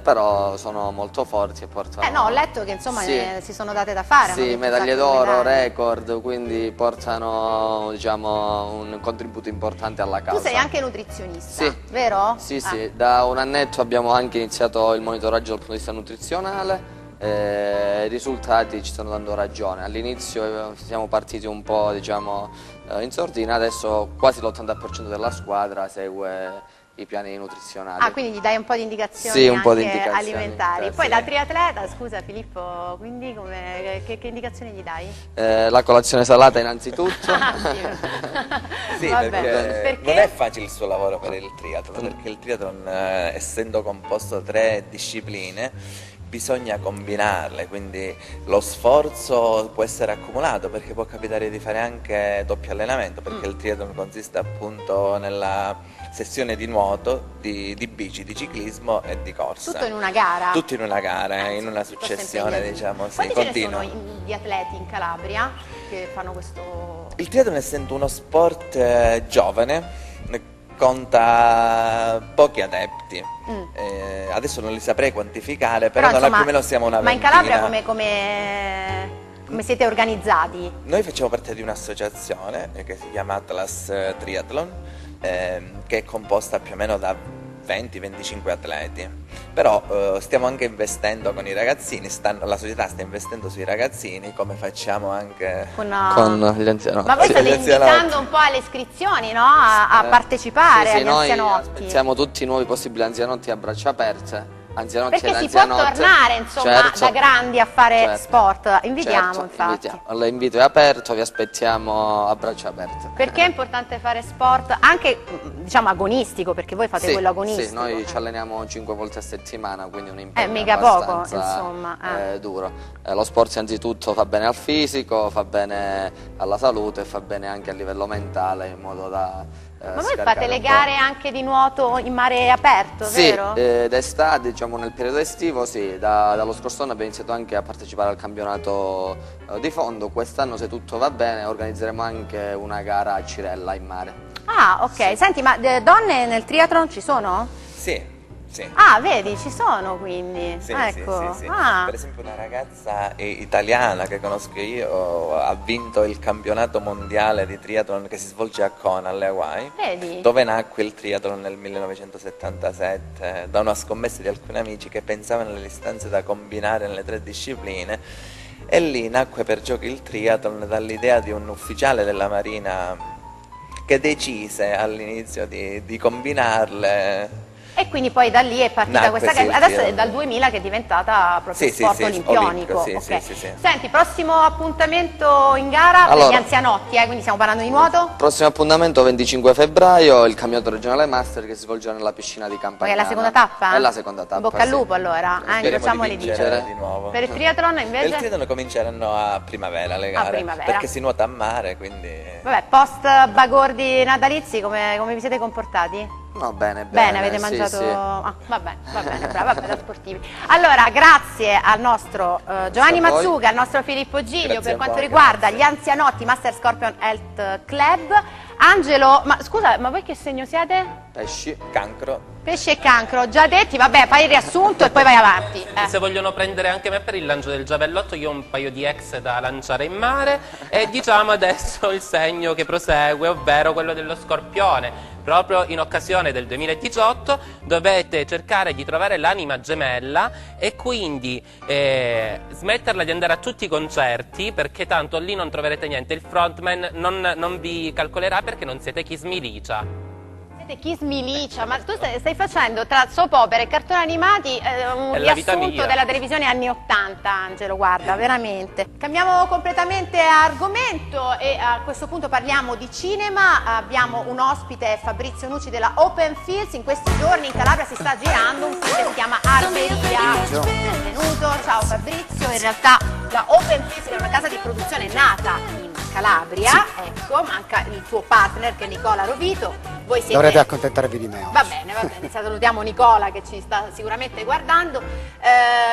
però sono molto forti e portano... No, ho letto che insomma Sì. si sono date da fare. hanno Sì, vinto un medaglie sacco di d'oro, medaglie. record, quindi portano diciamo, un contributo importante alla causa. Tu sei anche nutrizionista, Sì. vero? Sì, sì, da un annetto abbiamo anche iniziato il monitoraggio dal punto di vista nutrizionale. I risultati ci stanno dando ragione. All'inizio siamo partiti un po' diciamo, in sordina, adesso quasi l'80% della squadra segue i piani nutrizionali. Ah, quindi gli dai un po' di indicazioni Sì, un po' anche di indicazioni, alimentari. Poi sì. da triatleta, scusa Filippo, quindi che indicazioni gli dai? La colazione salata innanzitutto. Sì, Vabbè. perché non è facile il suo lavoro per il triathlon, perché il triathlon, essendo composto da 3 discipline, bisogna combinarle, quindi lo sforzo può essere accumulato perché può capitare di fare anche doppio allenamento, perché il triathlon consiste appunto nella sessione di nuoto, di bici, di ciclismo e di corsa. Tutto in una gara? Tutto in una gara, in una successione diciamo, sì, Quanti ce ne continua. sono di atleti in Calabria che fanno questo... Il triathlon, essendo uno sport giovane, conta pochi adepti. Adesso non li saprei quantificare, però, insomma, più o meno siamo una Ma in ventina. Calabria come siete organizzati? Noi facciamo parte di un'associazione che si chiama Atlas Triathlon, che è composta più o meno da 20-25 atleti, però stiamo anche investendo con i ragazzini, la società sta investendo sui ragazzini come facciamo anche con gli anzianotti. Ma voi Sì. state invitando un po' alle iscrizioni, no? A partecipare Sì, agli noi anzianotti. aspettiamo tutti i nuovi possibili anzianotti a braccia aperte. Anzianotti Perché ed si può anzianotte. tornare, insomma, Certo. da grandi a fare Certo. sport. Invitiamo, Certo, infatti. invitiamo. L'invito è aperto, vi aspettiamo a braccia aperte. Perché è importante fare sport anche, diciamo, agonistico, perché voi fate Sì, quello agonistico. Sì, noi ci alleniamo 5 volte a settimana, quindi un impegno mica poco, abbastanza, insomma, duro. Lo sport innanzitutto fa bene al fisico, fa bene alla salute e fa bene anche a livello mentale, in modo da Ma voi fate le gare anche di nuoto in mare aperto, sì, vero? d'estate, diciamo nel periodo estivo, sì, dallo scorso anno abbiamo iniziato anche a partecipare al campionato di fondo. Quest'anno, se tutto va bene, organizzeremo anche una gara a Cirella in mare. Ah, ok. Senti, ma donne nel triathlon ci sono? Sì. Sì. Ah, vedi, ci sono quindi. Sì, ecco. sì. Ah. Per esempio una ragazza italiana che conosco io ha vinto il campionato mondiale di triathlon che si svolge a Kona, alle Hawaii. Vedi? Dove nacque il triathlon nel 1977 da una scommessa di alcuni amici che pensavano alle distanze da combinare nelle 3 discipline, e lì nacque per gioco il triathlon dall'idea di un ufficiale della Marina che decise all'inizio di combinarle. E quindi poi da lì è partita Nacque, questa sì, gara. Adesso è triathlon. dal 2000 che è diventata proprio Sì, sport sì, olimpionico. olimpico, sì, Ok. sì. Senti, prossimo appuntamento in gara per Allora. gli anzianotti, quindi stiamo parlando di nuoto? Prossimo appuntamento 25 febbraio, il campionato regionale master che si svolgerà nella piscina di Poi Campagnana. è la seconda tappa? È la seconda tappa. In bocca al sì. lupo allora, incrociamo le dita. Di nuovo. Per il triathlon Il invece? triathlon cominceranno a primavera le gare, primavera. perché si nuota a mare, quindi... Vabbè, post bagordi natalizi come vi siete comportati? No, bene, Bene, avete sì, mangiato... sì. Ah, va bene, brava, vabbè, da sportivi. Allora, grazie al nostro Giovanni Grazie a voi. Mazzuga, al nostro Filippo Giglio Grazie per a quanto voi, riguarda gli anzianotti Master Scorpion Health Club. Angelo, ma scusa, ma voi che segno siete? Pesci. Cancro. Pesci e cancro, già detti, vabbè, fai il riassunto e poi vai avanti. Se vogliono prendere anche me per il lancio del giavellotto, io ho un paio di ex da lanciare in mare e diciamo adesso il segno che prosegue, ovvero quello dello scorpione. Proprio in occasione del 2018 dovete cercare di trovare l'anima gemella e quindi smetterla di andare a tutti i concerti, perché tanto lì non troverete niente, il frontman non vi calcolerà perché non siete Kiss Milicia. Siete Kiss Milicia, ma tu stai facendo tra soap opera e cartoni animati un È la vita riassunto mia. della televisione anni 80, Angelo, guarda, veramente. Cambiamo completamente argomento e a questo punto parliamo di cinema. Abbiamo un ospite, Fabrizio Nucci della Open Fields. In questi giorni in Calabria si sta girando un film che si chiama Arberia. Benvenuto, ciao Fabrizio. In realtà la Open Fields è una casa di produzione nata in Calabria, ecco, manca il tuo partner che è Nicola Rovito. Voi siete... Dovrete accontentarvi di me oggi. Va bene, salutiamo Nicola che ci sta sicuramente guardando.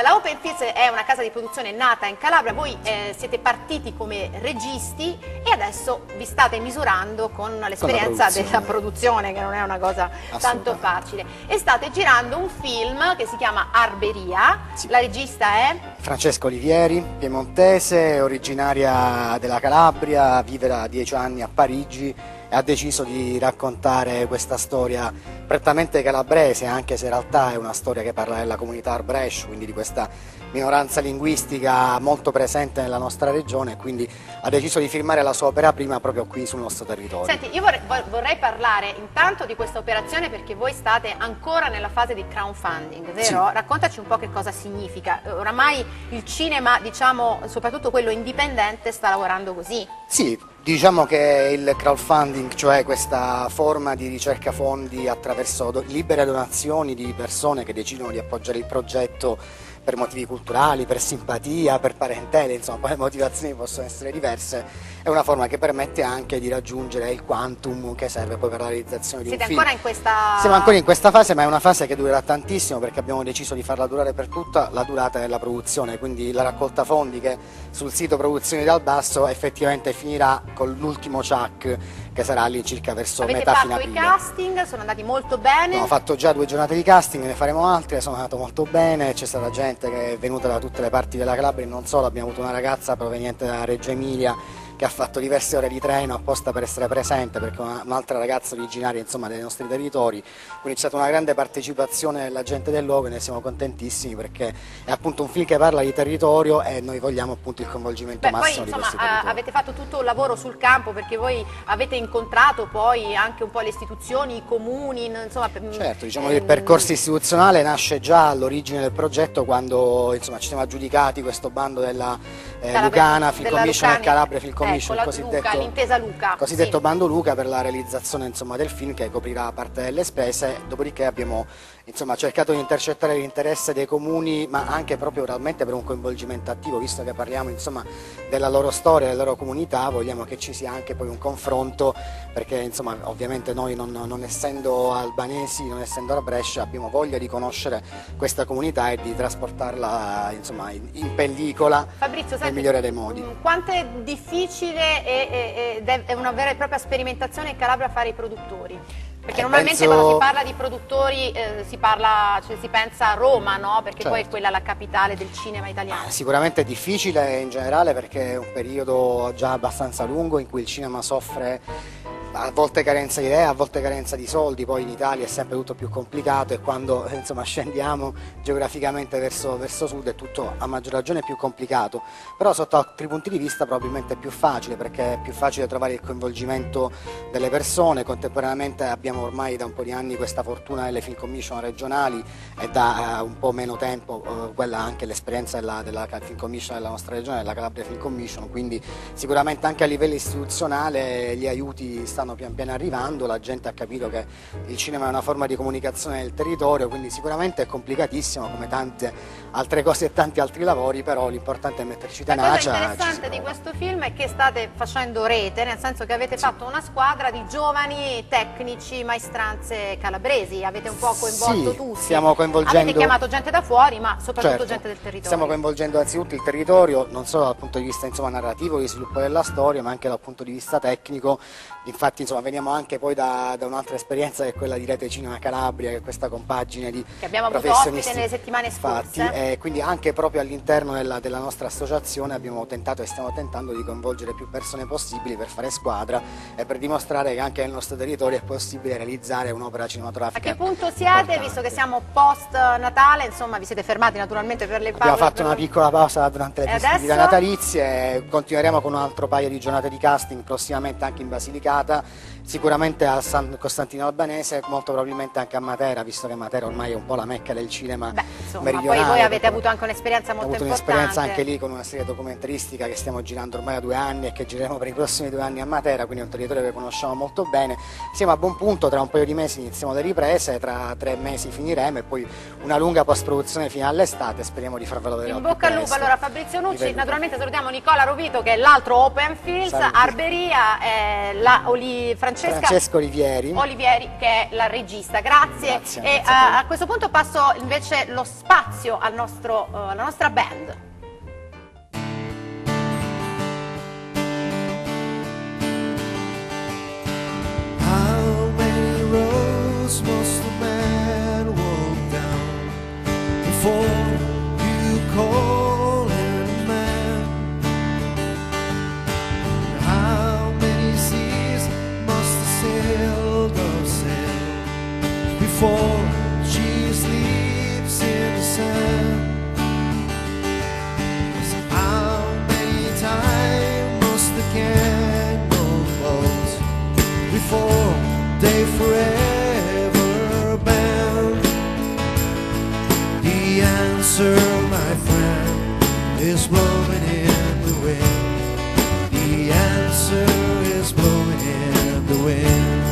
La Open Fields è una casa di produzione nata in Calabria, voi siete partiti come registi e adesso vi state misurando con l'esperienza della produzione, che non è una cosa tanto facile. E state girando un film che si chiama Arberia, la regista è? Francesca Olivieri, piemontese, originaria della Calabria, vive da 10 anni a Parigi e ha deciso di raccontare questa storia prettamente calabrese, anche se in realtà è una storia che parla della comunità Arbresh, quindi di questa minoranza linguistica molto presente nella nostra regione, e quindi ha deciso di firmare la sua opera prima proprio qui sul nostro territorio. Senti, io vorrei parlare intanto di questa operazione perché voi state ancora nella fase di crowdfunding, vero? Sì. Raccontaci un po' che cosa significa. Oramai il cinema, diciamo, soprattutto quello indipendente, sta lavorando così. Sì, diciamo che il crowdfunding, cioè questa forma di ricerca fondi attraverso libere donazioni di persone che decidono di appoggiare il progetto per motivi culturali, per simpatia, per parentela, insomma, poi le motivazioni possono essere diverse, è una forma che permette anche di raggiungere il quantum che serve poi per la realizzazione di Siete un film. ancora in questa... Siamo ancora in questa fase, ma è una fase che durerà tantissimo perché abbiamo deciso di farla durare per tutta la durata della produzione, quindi la raccolta fondi che sul sito Produzioni dal Basso effettivamente finirà con l'ultimo ciak che sarà all'incirca verso Avete metà fine fatto i aprile. casting, sono andati molto bene. Abbiamo fatto già 2 giornate di casting, ne faremo altre, sono andato molto bene, c'è stata gente che è venuta da tutte le parti della Calabria e non solo, abbiamo avuto una ragazza proveniente da Reggio Emilia che ha fatto diverse ore di treno apposta per essere presente, perché un'altra ragazza originaria, insomma, dei nostri territori, quindi c'è stata una grande partecipazione della gente del luogo e ne siamo contentissimi perché è appunto un film che parla di territorio e noi vogliamo appunto il coinvolgimento massimo poi, di questo insomma, territorio. avete fatto tutto un lavoro sul campo perché voi avete incontrato poi anche un po' le istituzioni, i comuni, insomma... Certo, diciamo che il percorso istituzionale nasce già all'origine del progetto quando insomma, ci siamo aggiudicati questo bando della Lucana Film Commission e Calabria Film Commission Commission, Ecco, Luca, l'intesa Luca. cosiddetto sì. bando Luca per la realizzazione insomma, del film che coprirà parte delle spese, dopodiché abbiamo insomma, cercato di intercettare l'interesse dei comuni, ma anche proprio realmente per un coinvolgimento attivo, visto che parliamo insomma, della loro storia, della loro comunità, vogliamo che ci sia anche poi un confronto, perché insomma, ovviamente noi non essendo albanesi, non essendo a Brescia, abbiamo voglia di conoscere questa comunità e di trasportarla insomma, in pellicola Fabrizio, nel migliore dei modi. Quanto è difficile è una vera e propria sperimentazione in Calabria fare i produttori? Perché normalmente quando si parla di produttori si pensa a Roma, no? Perché poi è quella la capitale del cinema italiano. Sicuramente è difficile in generale perché è un periodo già abbastanza lungo in cui il cinema soffre a volte carenza di idee, a volte carenza di soldi, poi in Italia è sempre tutto più complicato e quando insomma, scendiamo geograficamente verso sud è tutto a maggior ragione più complicato, però sotto altri punti di vista probabilmente è più facile perché è più facile trovare il coinvolgimento delle persone, contemporaneamente abbiamo ormai da un po' di anni questa fortuna delle film commission regionali e da un po' meno tempo quella anche l'esperienza della film commission della nostra regione, della Calabria Film Commission, quindi sicuramente anche a livello istituzionale gli aiuti stanno pian piano arrivando, la gente ha capito che il cinema è una forma di comunicazione del territorio, quindi sicuramente è complicatissimo come tante altre cose e tanti altri lavori, però l'importante è metterci tenacia. La cosa interessante di questo film è che state facendo rete, nel senso che avete fatto una squadra di giovani tecnici, maestranze calabresi, avete un po' coinvolto tutti. Stiamo coinvolgendo... Avete chiamato gente da fuori, ma soprattutto Certo. gente del territorio. Stiamo coinvolgendo anzitutto il territorio, non solo dal punto di vista insomma, narrativo, di sviluppo della storia, ma anche dal punto di vista tecnico. Infatti insomma, veniamo anche poi da un'altra esperienza che è quella di Rete Cinema Calabria, che è questa compagine di che abbiamo avuto professionisti. ospite nelle settimane scorse. Quindi anche proprio all'interno della nostra associazione abbiamo tentato e stiamo tentando di coinvolgere più persone possibili per fare squadra e per dimostrare che anche nel nostro territorio è possibile realizzare un'opera cinematografica. A che punto siete, visto che siamo post Natale, insomma vi siete fermati naturalmente per le pause? Abbiamo fatto una piccola pausa durante le festività adesso? natalizie e continueremo con un altro paio di giornate di casting prossimamente anche in Basilicata, sicuramente a San Costantino Albanese, molto probabilmente anche a Matera, visto che Matera ormai è un po' la mecca del cinema meridionale. Poi voi avete avuto anche un'esperienza molto avuto importante. un'esperienza anche lì con una serie documentaristica che stiamo girando ormai da 2 anni e che gireremo per i prossimi 2 anni a Matera, quindi è un territorio che conosciamo molto bene. Siamo a buon punto, tra un paio di mesi iniziamo le riprese, tra 3 mesi finiremo e poi una lunga post-produzione fino all'estate, speriamo di farvelo vedere. In bocca al lupo, allora Fabrizio Nucci, naturalmente salutiamo Nicola Rovito che è l'altro Open Fields, Arberia, Francesco Olivieri che è la regista, grazie. E a questo punto passo invece lo spazio alla nostra band. How many roads must a man walk down before you call him a man? How many seas must a sailor sail before she sleeps in the sand? How many times must the candle close before they forever bend? The answer, my friend, is blowing in the wind. The answer is blowing in the wind.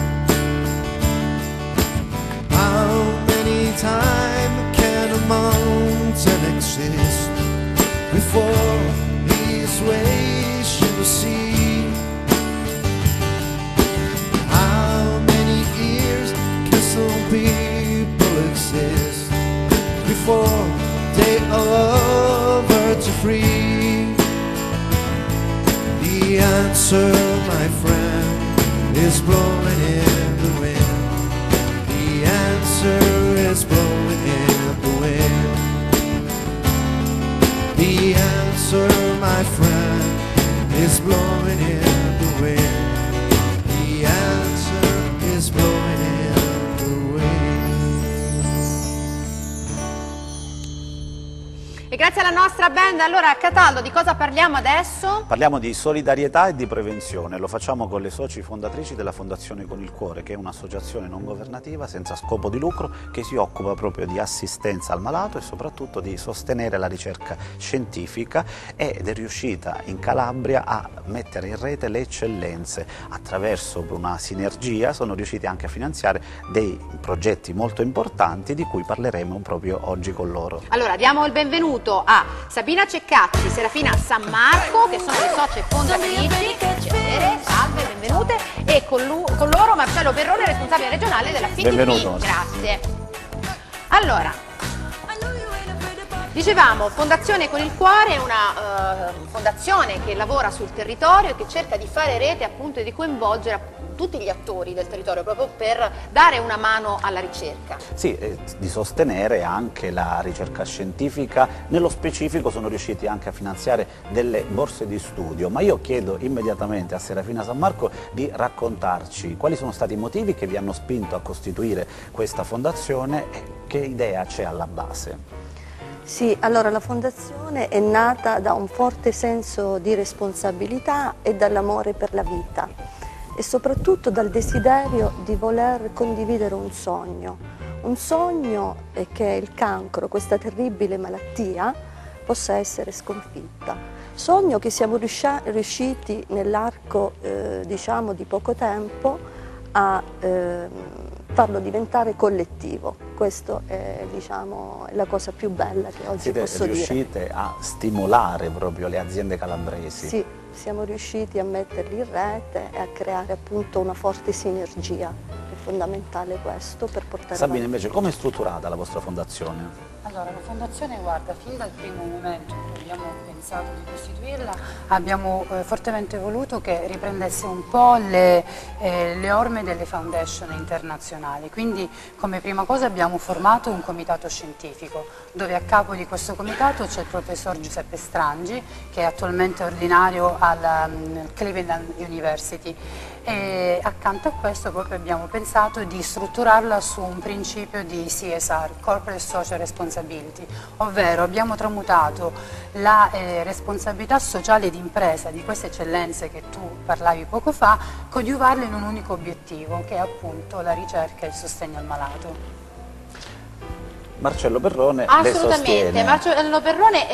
How many times can a mountain exist before he's washed the sea? How many years can some people exist before they are over to free? The answer, my friend, is blowing in the wind. The answer is blowing in the wind. The answer, my friend, is blowing in the wind. The answer is blowing in the wind. E grazie alla nostra band. Allora, Cataldo, di cosa parliamo adesso? Parliamo di solidarietà e di prevenzione, lo facciamo con le soci fondatrici della Fondazione Con il Cuore, che è un'associazione non governativa senza scopo di lucro che si occupa proprio di assistenza al malato e soprattutto di sostenere la ricerca scientifica, ed è riuscita in Calabria a mettere in rete le eccellenze. Attraverso una sinergia sono riusciti anche a finanziare dei progetti molto importanti di cui parleremo proprio oggi con loro. Allora, diamo il benvenuto a Sabina Ceccacci, Serafina San Marco, che sono le socie fondatrici. Piacere, salve, benvenute. E con loro Marcello Perrone, responsabile regionale della FITP. Benvenuto. Grazie. Allora, dicevamo, Fondazione Con il Cuore è una fondazione che lavora sul territorio e che cerca di fare rete, appunto, e di coinvolgere tutti gli attori del territorio proprio per dare una mano alla ricerca. Sì, di sostenere anche la ricerca scientifica. Nello specifico sono riusciti anche a finanziare delle borse di studio, ma io chiedo immediatamente a Serafina San Marco di raccontarci quali sono stati i motivi che vi hanno spinto a costituire questa fondazione e che idea c'è alla base. Sì, allora la fondazione è nata da un forte senso di responsabilità e dall'amore per la vita e soprattutto dal desiderio di voler condividere un sogno è che il cancro, questa terribile malattia, possa essere sconfitta. Sogno che siamo riusciti nell'arco diciamo di poco tempo a farlo diventare collettivo. Questo è, diciamo, la cosa più bella che oggi posso dire. Siete riuscite a stimolare proprio le aziende calabresi? Sì, siamo riusciti a metterli in rete e a creare appunto una forte sinergia. È fondamentale questo per portare Sabina, avanti. invece, come è strutturata la vostra fondazione? Allora, la fondazione, guarda, fin dal primo momento in cui abbiamo pensato di costituirla, abbiamo fortemente voluto che riprendesse un po' le orme delle foundation internazionali. Quindi, come prima cosa, abbiamo formato un comitato scientifico, dove a capo di questo comitato c'è il professor Giuseppe Strangi, che è attualmente ordinario alla Cleveland University. E accanto a questo proprio abbiamo pensato di strutturarla su un principio di CSR, Corporate Social Responsibility, ovvero abbiamo tramutato la responsabilità sociale d'impresa di queste eccellenze che tu parlavi poco fa, coadiuvarle in un unico obiettivo, che è appunto la ricerca e il sostegno al malato. Marcello Perrone Assolutamente, le sostiene. Marcello Perrone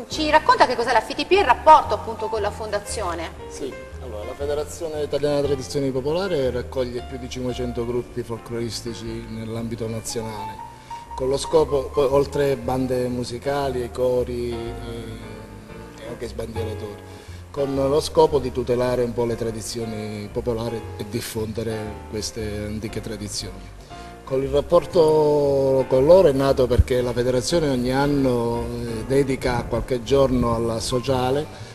ci racconta che cos'è la FITP e il rapporto appunto con la fondazione. Sì, allora la Federazione Italiana delle Tradizioni Popolari raccoglie più di 500 gruppi folcloristici nell'ambito nazionale, con lo scopo, poi, oltre bande musicali, ai cori e anche sbandieratori, con lo scopo di tutelare un po' le tradizioni popolari e diffondere queste antiche tradizioni. Il rapporto con loro è nato perché la federazione ogni anno dedica qualche giorno alla sociale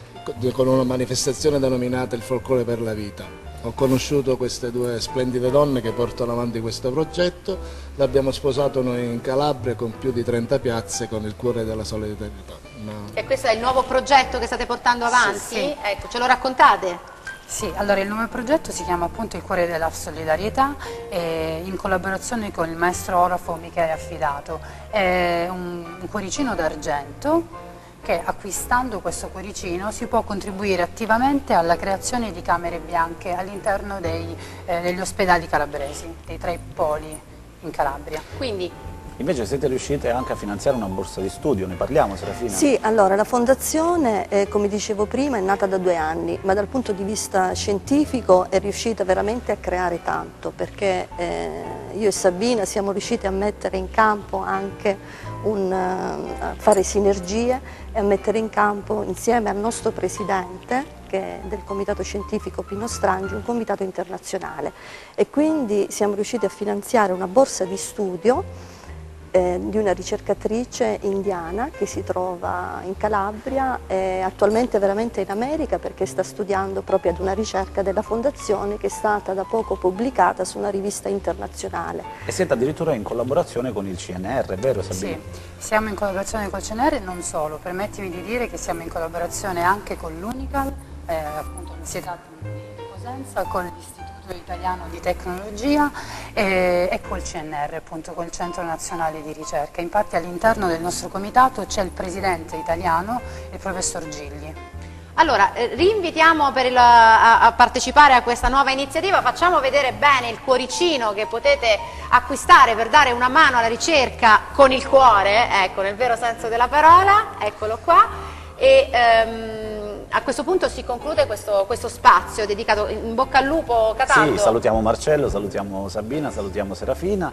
con una manifestazione denominata il folklore per la vita. Ho conosciuto queste due splendide donne che portano avanti questo progetto, l'abbiamo sposato noi in Calabria con più di 30 piazze con il cuore della solidarietà. E questo è il nuovo progetto che state portando avanti? Sì. Ecco, ce lo raccontate? Sì, allora il nuovo progetto si chiama appunto Il Cuore della Solidarietà, in collaborazione con il maestro orafo Michele Affidato. È un cuoricino d'argento che, acquistando questo cuoricino, si può contribuire attivamente alla creazione di camere bianche all'interno degli ospedali calabresi, dei 3 poli in Calabria. Quindi Invece siete riuscite anche a finanziare una borsa di studio, ne parliamo, Serafina? Sì, allora la fondazione, come dicevo prima, è nata da 2 anni, ma dal punto di vista scientifico è riuscita veramente a creare tanto, perché io e Sabina siamo riusciti a mettere in campo anche a fare sinergie e a mettere in campo insieme al nostro presidente, che è del comitato scientifico Pino Strangi, un comitato internazionale, e quindi siamo riusciti a finanziare una borsa di studio di una ricercatrice indiana che si trova in Calabria e attualmente veramente in America, perché sta studiando proprio ad una ricerca della fondazione che è stata da poco pubblicata su una rivista internazionale. E siete addirittura in collaborazione con il CNR, è vero Sabina? Sì, siamo in collaborazione col CNR e non solo, permettimi di dire che siamo in collaborazione anche con l'UNICAL, appunto l'Università di Cosenza, con l'Istituto Istituto Italiano di Tecnologia e col CNR, appunto col Centro Nazionale di Ricerca. Infatti all'interno del nostro comitato c'è il presidente italiano, il professor Gigli. Allora, rinvitiamo a partecipare a questa nuova iniziativa, facciamo vedere bene il cuoricino che potete acquistare per dare una mano alla ricerca con il cuore, ecco, nel vero senso della parola, eccolo qua, e a questo punto si conclude questo spazio dedicato. In bocca al lupo, Cataldo. Sì, salutiamo Marcello, salutiamo Sabina, salutiamo Serafina.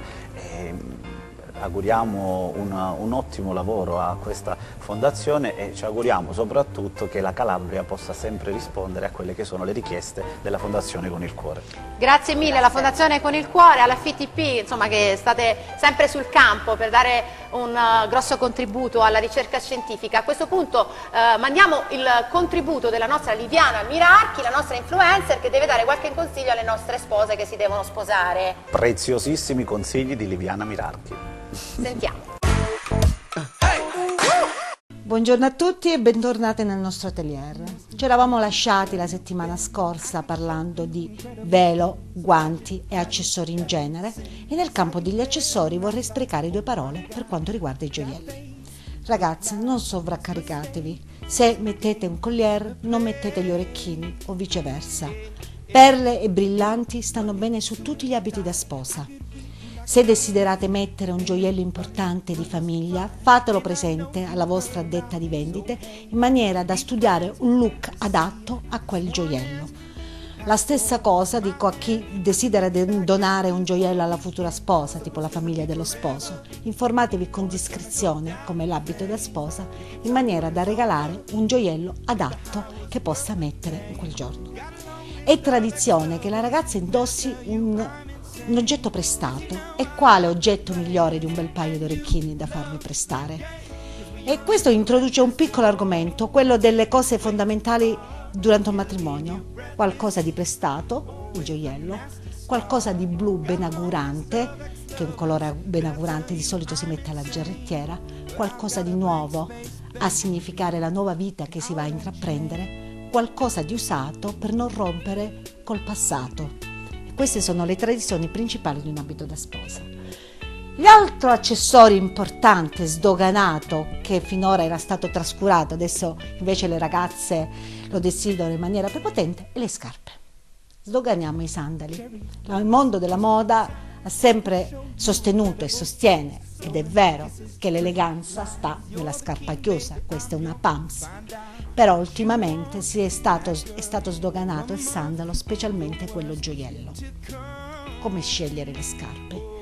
Auguriamo un ottimo lavoro a questa fondazione e ci auguriamo soprattutto che la Calabria possa sempre rispondere a quelle che sono le richieste della Fondazione Con il Cuore. Grazie mille alla Fondazione Con il Cuore, alla FITP, insomma, che state sempre sul campo per dare un grosso contributo alla ricerca scientifica. A questo punto mandiamo il contributo della nostra Liviana Mirarchi, la nostra influencer, che deve dare qualche consiglio alle nostre spose che si devono sposare. Preziosissimi consigli di Liviana Mirarchi. Sentiamo. Buongiorno a tutti e bentornati nel nostro atelier. Ci eravamo lasciati la settimana scorsa parlando di velo, guanti e accessori in genere e nel campo degli accessori vorrei sprecare 2 parole per quanto riguarda i gioielli. Ragazzi, non sovraccaricatevi. Se mettete un collier, non mettete gli orecchini o viceversa. Perle e brillanti stanno bene su tutti gli abiti da sposa. Se desiderate mettere un gioiello importante di famiglia, fatelo presente alla vostra addetta di vendite in maniera da studiare un look adatto a quel gioiello. La stessa cosa dico a chi desidera donare un gioiello alla futura sposa, tipo la famiglia dello sposo. Informatevi con discrezione, come l'abito da sposa, in maniera da regalare un gioiello adatto che possa mettere in quel giorno. È tradizione che la ragazza indossi un oggetto prestato, e quale oggetto migliore di un bel paio di orecchini da farvi prestare? E questo introduce un piccolo argomento, quello delle cose fondamentali durante un matrimonio. Qualcosa di prestato, il gioiello, qualcosa di blu benaugurante, che è un colore benaugurante, di solito si mette alla giarrettiera, qualcosa di nuovo a significare la nuova vita che si va a intraprendere, qualcosa di usato per non rompere col passato. Queste sono le tradizioni principali di un abito da sposa. L'altro accessorio importante, sdoganato, che finora era stato trascurato, adesso invece le ragazze lo desiderano in maniera prepotente, è le scarpe. Sdoganiamo i sandali. Il mondo della moda ha sempre sostenuto e sostiene, ed è vero, che l'eleganza sta nella scarpa chiusa, questa è una pumps. Però ultimamente è stato sdoganato il sandalo, specialmente quello gioiello. Come scegliere le scarpe?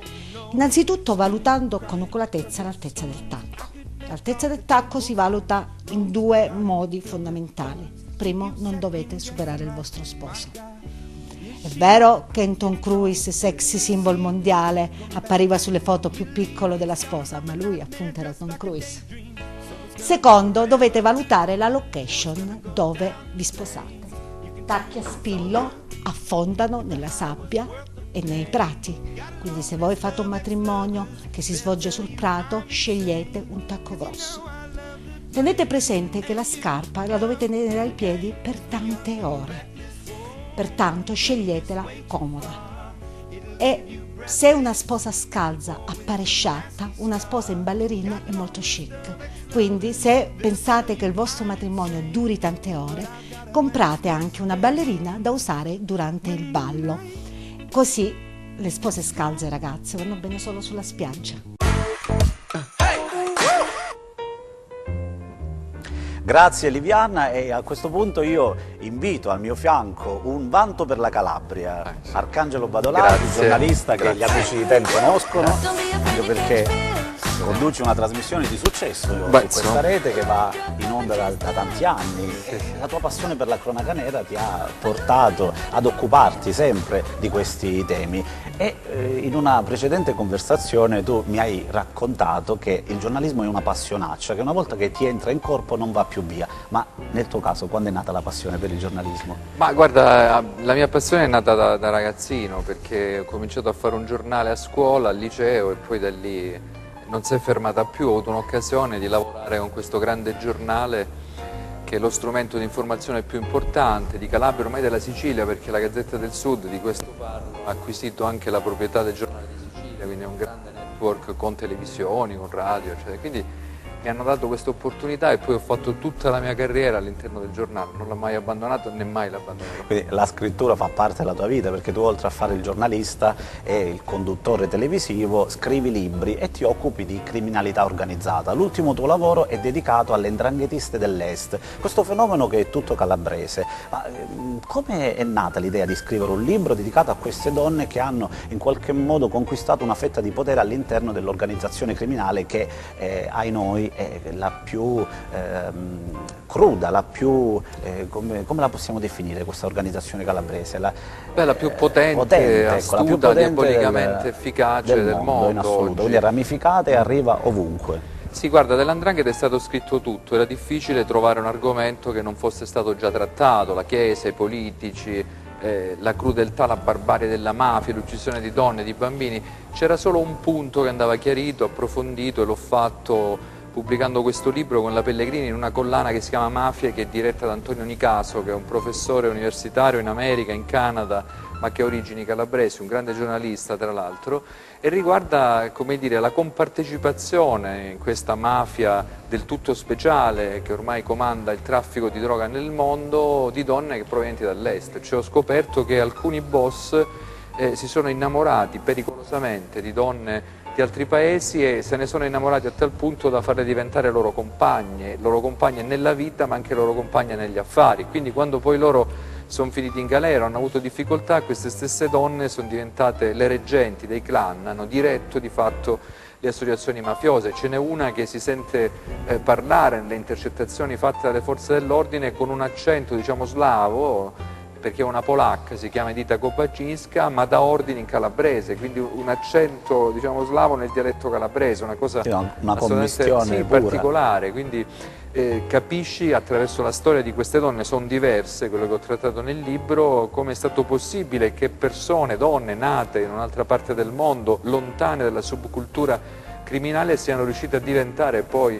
Innanzitutto valutando con oculatezza l'altezza del tacco. L'altezza del tacco si valuta in 2 modi fondamentali. Primo, non dovete superare il vostro sposo. È vero che Tom Cruise, sexy symbol mondiale, appariva sulle foto più piccolo della sposa, ma lui appunto era Tom Cruise. Secondo, dovete valutare la location dove vi sposate. Tacchi a spillo affondano nella sabbia e nei prati, quindi se voi fate un matrimonio che si svolge sul prato, scegliete un tacco grosso. Tenete presente che la scarpa la dovete tenere ai piedi per tante ore, pertanto sceglietela comoda. E se una sposa scalza appare sciatta, una sposa in ballerina è molto chic. Quindi se pensate che il vostro matrimonio duri tante ore, comprate anche una ballerina da usare durante il ballo. Così le spose scalze, ragazze, vanno bene solo sulla spiaggia. Grazie Liviana, e a questo punto io invito al mio fianco un vanto per la Calabria, Arcangelo Badolari, giornalista che gli amici di Ten conoscono, anche perché conduci una trasmissione di successo su questa rete che va in onda da tanti anni. La tua passione per la cronaca nera ti ha portato ad occuparti sempre di questi temi e in una precedente conversazione tu mi hai raccontato che il giornalismo è una passionaccia, che una volta che ti entra in corpo non va più via. Ma nel tuo caso quando è nata la passione per il giornalismo? Ma guarda, la mia passione è nata da ragazzino, perché ho cominciato a fare un giornale a scuola, al liceo, e poi da lì non si è fermata più. Ho avuto un'occasione di lavorare con questo grande giornale che è lo strumento di informazione più importante di Calabria, ormai della Sicilia, perché la Gazzetta del Sud, di questo parlo, ha acquisito anche la proprietà del Giornale di Sicilia, quindi è un grande network con televisioni, con radio, eccetera. Quindi mi hanno dato questa opportunità e poi ho fatto tutta la mia carriera all'interno del giornale, non l'ho mai abbandonato né mai l'abbandonerò. Quindi la scrittura fa parte della tua vita, perché tu oltre a fare il giornalista e il conduttore televisivo scrivi libri e ti occupi di criminalità organizzata. L'ultimo tuo lavoro è dedicato alle 'ndranghetiste dell'Est, questo fenomeno che è tutto calabrese. Ma come è nata l'idea di scrivere un libro dedicato a queste donne che hanno in qualche modo conquistato una fetta di potere all'interno dell'organizzazione criminale che ai noi è la più cruda, la più, come la possiamo definire questa organizzazione calabrese? La più potente, astuta, la più potente, diabolicamente efficace del mondo in assoluto, oggi. quindi è ramificata e arriva ovunque. Sì, guarda, dell''ndrangheta è stato scritto tutto, era difficile trovare un argomento che non fosse stato già trattato, la Chiesa, i politici, la crudeltà, la barbarie della mafia, l'uccisione di donne, di bambini. C'era solo un punto che andava chiarito, approfondito, e l'ho fatto pubblicando questo libro con la Pellegrini in una collana che si chiama Mafia, che è diretta da Antonio Nicaso, che è un professore universitario in America, in Canada, ma che ha origini calabresi, un grande giornalista tra l'altro, e riguarda, come dire, la compartecipazione in questa mafia del tutto speciale che ormai comanda il traffico di droga nel mondo di donne provenienti dall'est. Cioè, ho scoperto che alcuni boss si sono innamorati pericolosamente di donne di altri paesi e se ne sono innamorati a tal punto da farle diventare loro compagne nella vita ma anche loro compagne negli affari. Quindi quando poi loro sono finiti in galera, hanno avuto difficoltà, queste stesse donne sono diventate le reggenti dei clan, hanno diretto di fatto le associazioni mafiose. Ce n'è una che si sente parlare nelle intercettazioni fatte dalle forze dell'ordine con un accento, diciamo, slavo, perché è una polacca, si chiama Edita Kopaczynska, ma dà ordini in calabrese, quindi un accento, diciamo, slavo nel dialetto calabrese, una cosa una commistione pura, particolare. Quindi capisci attraverso la storia di queste donne, sono diverse, quello che ho trattato nel libro, come è stato possibile che persone, donne nate in un'altra parte del mondo, lontane dalla subcultura criminale, siano riuscite a diventare poi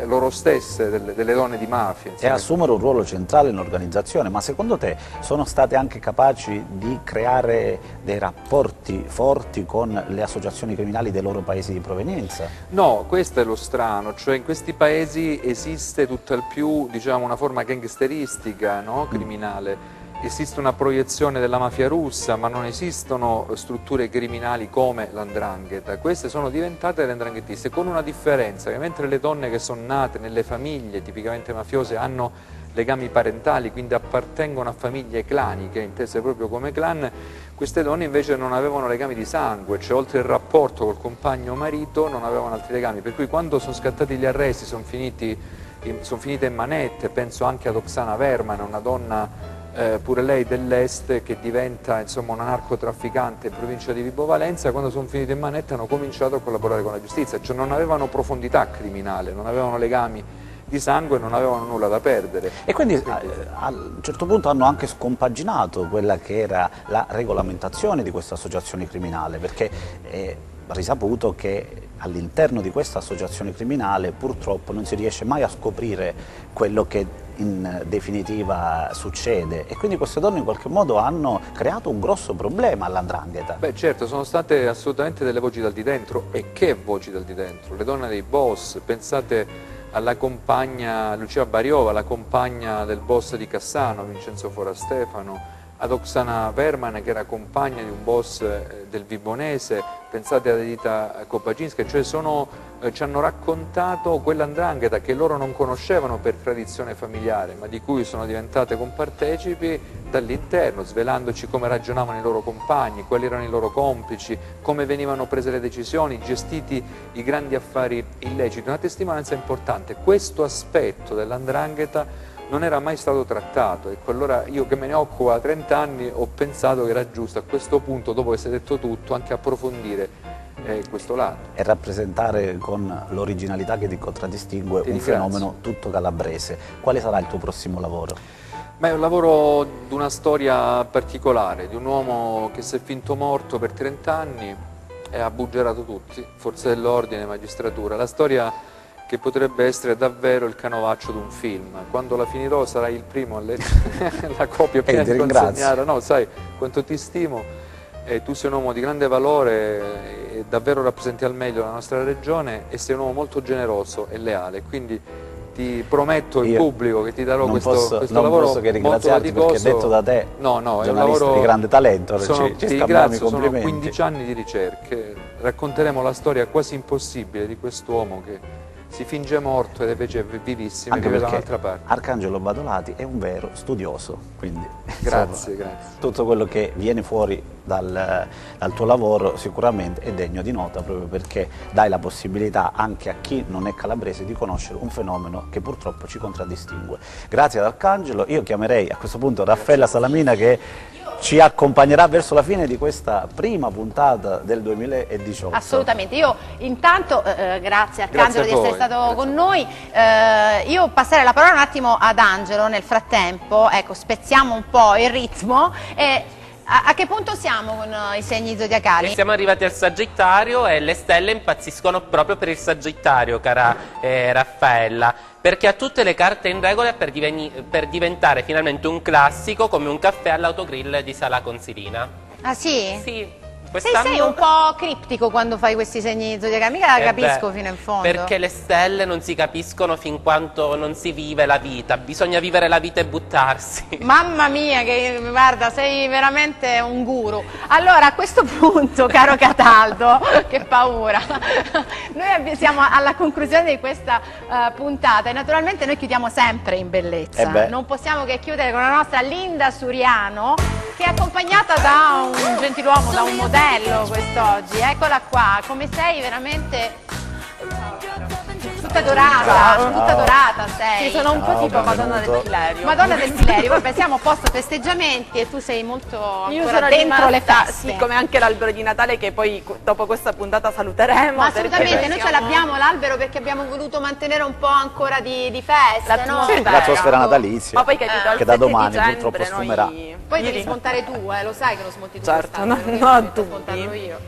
loro stesse delle donne di mafia. E assumere un ruolo centrale nell'organizzazione. Ma secondo te sono state anche capaci di creare dei rapporti forti con le associazioni criminali dei loro paesi di provenienza? No, questo è lo strano, cioè in questi paesi esiste tutt'al più, diciamo, una forma gangsteristica, no? Criminale. Esiste una proiezione della mafia russa, ma non esistono strutture criminali come l''ndrangheta. Queste sono diventate le 'ndranghetiste, con una differenza, che mentre le donne che sono nate nelle famiglie tipicamente mafiose hanno legami parentali, quindi appartengono a famiglie claniche, intese proprio come clan, queste donne invece non avevano legami di sangue, cioè oltre il rapporto col compagno marito non avevano altri legami, per cui quando sono scattati gli arresti sono finite in manette. Penso anche ad Oksana Verman, una donna pure lei dell'est che diventa, insomma, una narcotrafficante in provincia di Vibo Valentia. Quando sono finite in manetta hanno cominciato a collaborare con la giustizia, cioè non avevano profondità criminale, non avevano legami di sangue, non avevano nulla da perdere. E quindi a un certo punto hanno anche scompaginato quella che era la regolamentazione di questa associazione criminale, perché è risaputo che all'interno di questa associazione criminale purtroppo non si riesce mai a scoprire quello che in definitiva succede, e quindi queste donne in qualche modo hanno creato un grosso problema all''ndrangheta. Beh, certo, sono state assolutamente delle voci dal di dentro. E che voci dal di dentro? Le donne dei boss, pensate alla compagna Lucia Bariova, la compagna del boss di Cassano, Vincenzo Forastefano, ad Oksana Verman, che era compagna di un boss del Vibonese, pensate ad Edita Kopaczynska, cioè ci hanno raccontato quella 'ndrangheta che loro non conoscevano per tradizione familiare, ma di cui sono diventate compartecipi dall'interno, svelandoci come ragionavano i loro compagni, quali erano i loro complici, come venivano prese le decisioni, gestiti i grandi affari illeciti. Una testimonianza importante. Questo aspetto dell''ndrangheta non era mai stato trattato, ecco, allora io che me ne occupo da 30 anni ho pensato che era giusto a questo punto, dopo che si è detto tutto, anche approfondire questo lato. E rappresentare con l'originalità che ti contraddistingue un fenomeno tutto calabrese. Quale sarà il tuo prossimo lavoro? Beh, è un lavoro di una storia particolare, di un uomo che si è finto morto per 30 anni e ha buggerato tutti, forze dell'ordine, magistratura. La storia che potrebbe essere davvero il canovaccio di un film. Quando la finirò sarai il primo a leggere la copia prima di consegnare. No, sai quanto ti stimo, tu sei un uomo di grande valore, e davvero rappresenti al meglio la nostra regione e sei un uomo molto generoso e leale, quindi ti prometto in pubblico che ti darò questo lavoro. Non posso che ringraziarti perché detto da te, è un lavoro di grande talento, ti ringrazio, sono 15 anni di ricerche, racconteremo la storia quasi impossibile di quest'uomo che si finge morto ed invece è vivissimo, anche che perché dall'altra parte. Arcangelo Badolati è un vero studioso, quindi grazie, insomma, tutto quello che viene fuori dal tuo lavoro sicuramente è degno di nota, proprio perché dai la possibilità anche a chi non è calabrese di conoscere un fenomeno che purtroppo ci contraddistingue. Grazie ad Arcangelo. Io chiamerei a questo punto Raffaella Salamina, che ci accompagnerà verso la fine di questa prima puntata del 2018. Assolutamente, io intanto grazie Arcangelo di essere stato con noi, io passerei la parola un attimo ad Angelo nel frattempo, ecco, spezziamo un po' il ritmo e a che punto siamo con i segni zodiacali? Siamo arrivati al Sagittario e le stelle impazziscono proprio per il Sagittario, cara Raffaella, perché ha tutte le carte in regola per diventare finalmente un classico come un caffè all'autogrill di Sala Consilina. Ah sì? Sì. Sei un po' criptico quando fai questi segni zodiacali, mica la capisco fino in fondo. Perché le stelle non si capiscono fin quanto non si vive la vita, bisogna vivere la vita e buttarsi. Mamma mia, che guarda, sei veramente un guru. Allora, a questo punto, caro Cataldo, che paura, noi siamo alla conclusione di questa puntata e naturalmente noi chiudiamo sempre in bellezza. Non possiamo che chiudere con la nostra Linda Suriano, che è accompagnata da un gentiluomo, da un modello quest'oggi. Eccola qua, come sei veramente tutta dorata sei. Sì, sono un po' tipo Madonna del Tilerio. Madonna del Tilerio, vabbè, siamo a posto festeggiamenti e tu sei molto Io ancora sono dentro le rimasta, feste. sì, come anche l'albero di Natale che poi dopo questa puntata saluteremo. Ma assolutamente, noi ce l'abbiamo l'albero perché abbiamo voluto mantenere un po' ancora di festa, no? Sì, l'atmosfera natalizia, ma poi capito, che da domani purtroppo sfumerà. Poi devi smontare tu, lo sai che lo smonti tu. Certo, non tu. Smontarlo io.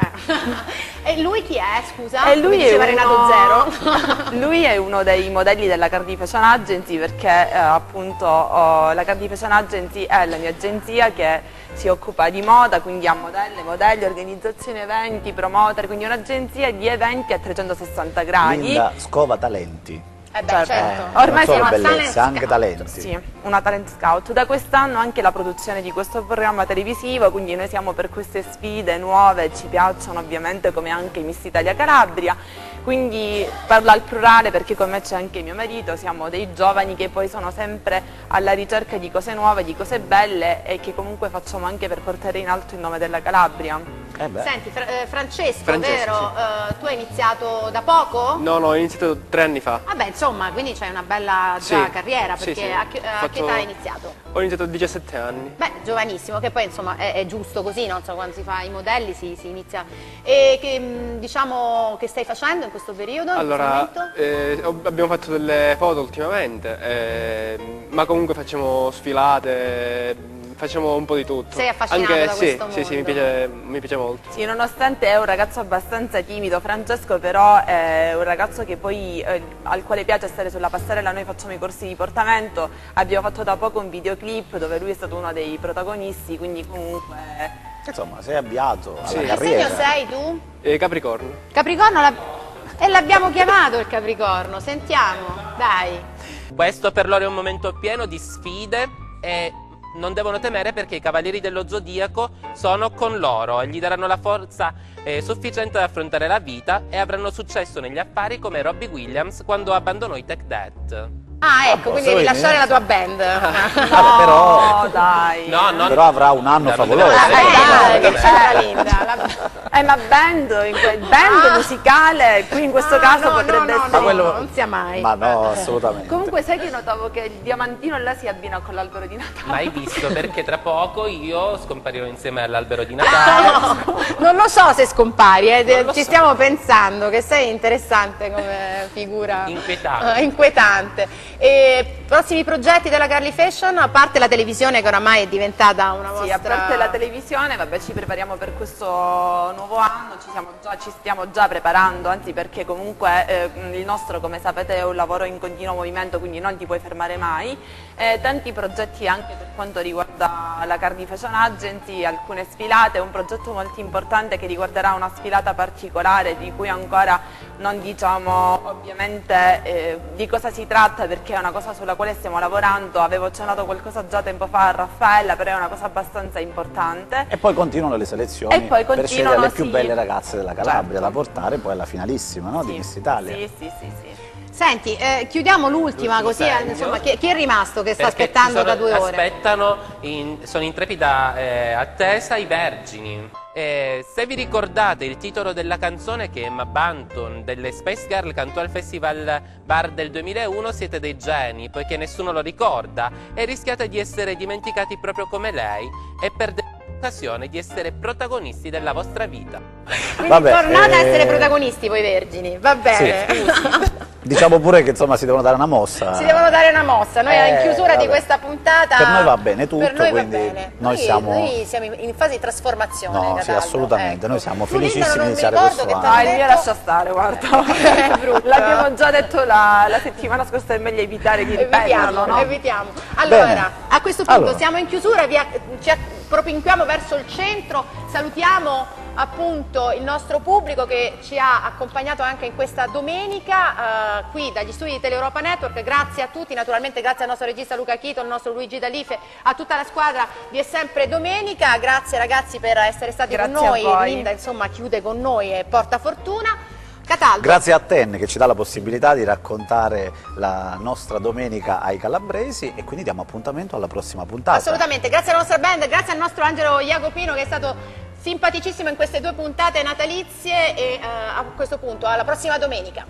E lui chi è, scusa? E lui diceva è Renato Zero. Lui è uno dei modelli della Cardi Fashion Agency perché appunto la Cardi Fashion Agency è la mia agenzia che si occupa di moda, quindi ha modelli, organizzazione eventi, promoter, quindi un'agenzia di eventi a 360 gradi. Linda scova talenti. Certo. Ormai non solo siamo bellezza, anche talenti. Sì, una talent scout. Da quest'anno anche la produzione di questo programma televisivo, quindi noi siamo per queste sfide nuove, ci piacciono ovviamente come anche Miss Italia Calabria, quindi parlo al plurale perché con me c'è anche mio marito, siamo dei giovani che poi sono sempre alla ricerca di cose nuove, di cose belle e che comunque facciamo anche per portare in alto il nome della Calabria. Senti, Francesco, vero? Sì. Tu hai iniziato da poco? No, ho iniziato 3 anni fa. Vabbè, insomma, quindi c'hai una bella carriera, perché a che età hai iniziato? Ho iniziato a 17 anni. Beh, giovanissimo, che poi insomma è giusto così, no? Insomma, quando si fa i modelli si inizia. E che diciamo che stai facendo in questo periodo? Allora, abbiamo fatto delle foto ultimamente, ma comunque facciamo sfilate, facciamo un po' di tutto. Sei affascinato da questo mondo? Sì, mi piace molto. Sì, nonostante è un ragazzo abbastanza timido, Francesco però è un ragazzo che poi al quale piace stare sulla passerella, noi facciamo i corsi di portamento, abbiamo fatto da poco un videoclip dove lui è stato uno dei protagonisti, quindi comunque... Insomma, sei avviato alla Che carriera. segno sei tu? Capricorno. Capricorno, e l'abbiamo chiamato il Capricorno, sentiamo, dai. Questo per loro è un momento pieno di sfide e non devono temere perché i cavalieri dello zodiaco sono con loro e gli daranno la forza sufficiente ad affrontare la vita e avranno successo negli affari come Robbie Williams quando abbandonò i Tech Death. Ah, ecco, quindi devi lasciare la tua band. No, però, dai. Però avrà un anno favoloso. Dai, che c'era Linda. Ma band musicale, qui in questo caso potrebbe essere... non sia mai. Ma no, assolutamente. Comunque sai che notavo che il diamantino là si abbina con l'albero di Natale. Mai visto, perché tra poco io scomparirò insieme all'albero di Natale. No, non lo so se scompari, ci stiamo pensando, che sei interessante come figura. Inquietante. Inquietante. Prossimi progetti della Girly Fashion, a parte la televisione che oramai è diventata una vostra... Sì, a parte la televisione, vabbè, ci prepariamo per questo nuovo anno, ci stiamo già preparando, anzi perché comunque il nostro, come sapete, è un lavoro in continuo movimento, quindi non ti puoi fermare mai. Tanti progetti anche per quanto riguarda la Girly Fashion Agency, alcune sfilate, un progetto molto importante che riguarderà una sfilata particolare di cui ancora non diciamo ovviamente di cosa si tratta, perché è una cosa sulla quale stiamo lavorando. Avevo accennato qualcosa già tempo fa a Raffaella, però è una cosa abbastanza importante. E poi continuano le selezioni per scegliere le più belle ragazze della Calabria, da portare poi alla finalissima, no? Di Miss Italia. Sì. Senti, chiudiamo l'ultima, così insomma, chi è rimasto che sta aspettando da 2 ore? Sono in trepida attesa i Vergini. Se vi ricordate il titolo della canzone che Emma Bunton delle Spice Girl cantò al Festival Bar del 2001, siete dei geni, poiché nessuno lo ricorda e rischiate di essere dimenticati proprio come lei e perdere l'occasione di essere protagonisti della vostra vita. Quindi tornate a essere protagonisti voi Vergini, va bene. Sì. Diciamo pure che insomma si devono dare una mossa. Si devono dare una mossa. Noi in chiusura di questa puntata. Per noi va bene tutto, per noi quindi va bene. Noi siamo in fase di trasformazione. No, Cataldo. sì, assolutamente. Ecco. Noi siamo Tu, Linda, felicissimi di non iniziare mi ricordo questo che anno. Il mio lascia stare, guarda. L'abbiamo già detto la settimana scorsa, è meglio evitare di ripeterlo, no? Evitiamo. Allora, Bene. a questo punto Allora. siamo in chiusura, ci propinquiamo verso il centro, salutiamo appunto il nostro pubblico che ci ha accompagnato anche in questa domenica qui dagli studi di Teleeuropa Network. Grazie a tutti, naturalmente grazie al nostro regista Luca Chito, al nostro Luigi D'Alife, a tutta la squadra di È Sempre Domenica. Grazie ragazzi per essere stati Grazie con noi. a voi. Linda insomma chiude con noi e porta fortuna. Cataldo. Grazie a Ten che ci dà la possibilità di raccontare la nostra domenica ai calabresi e quindi diamo appuntamento alla prossima puntata. Assolutamente, grazie alla nostra band, grazie al nostro Angelo Jacopino che è stato simpaticissimo in queste 2 puntate natalizie e a questo punto alla prossima domenica.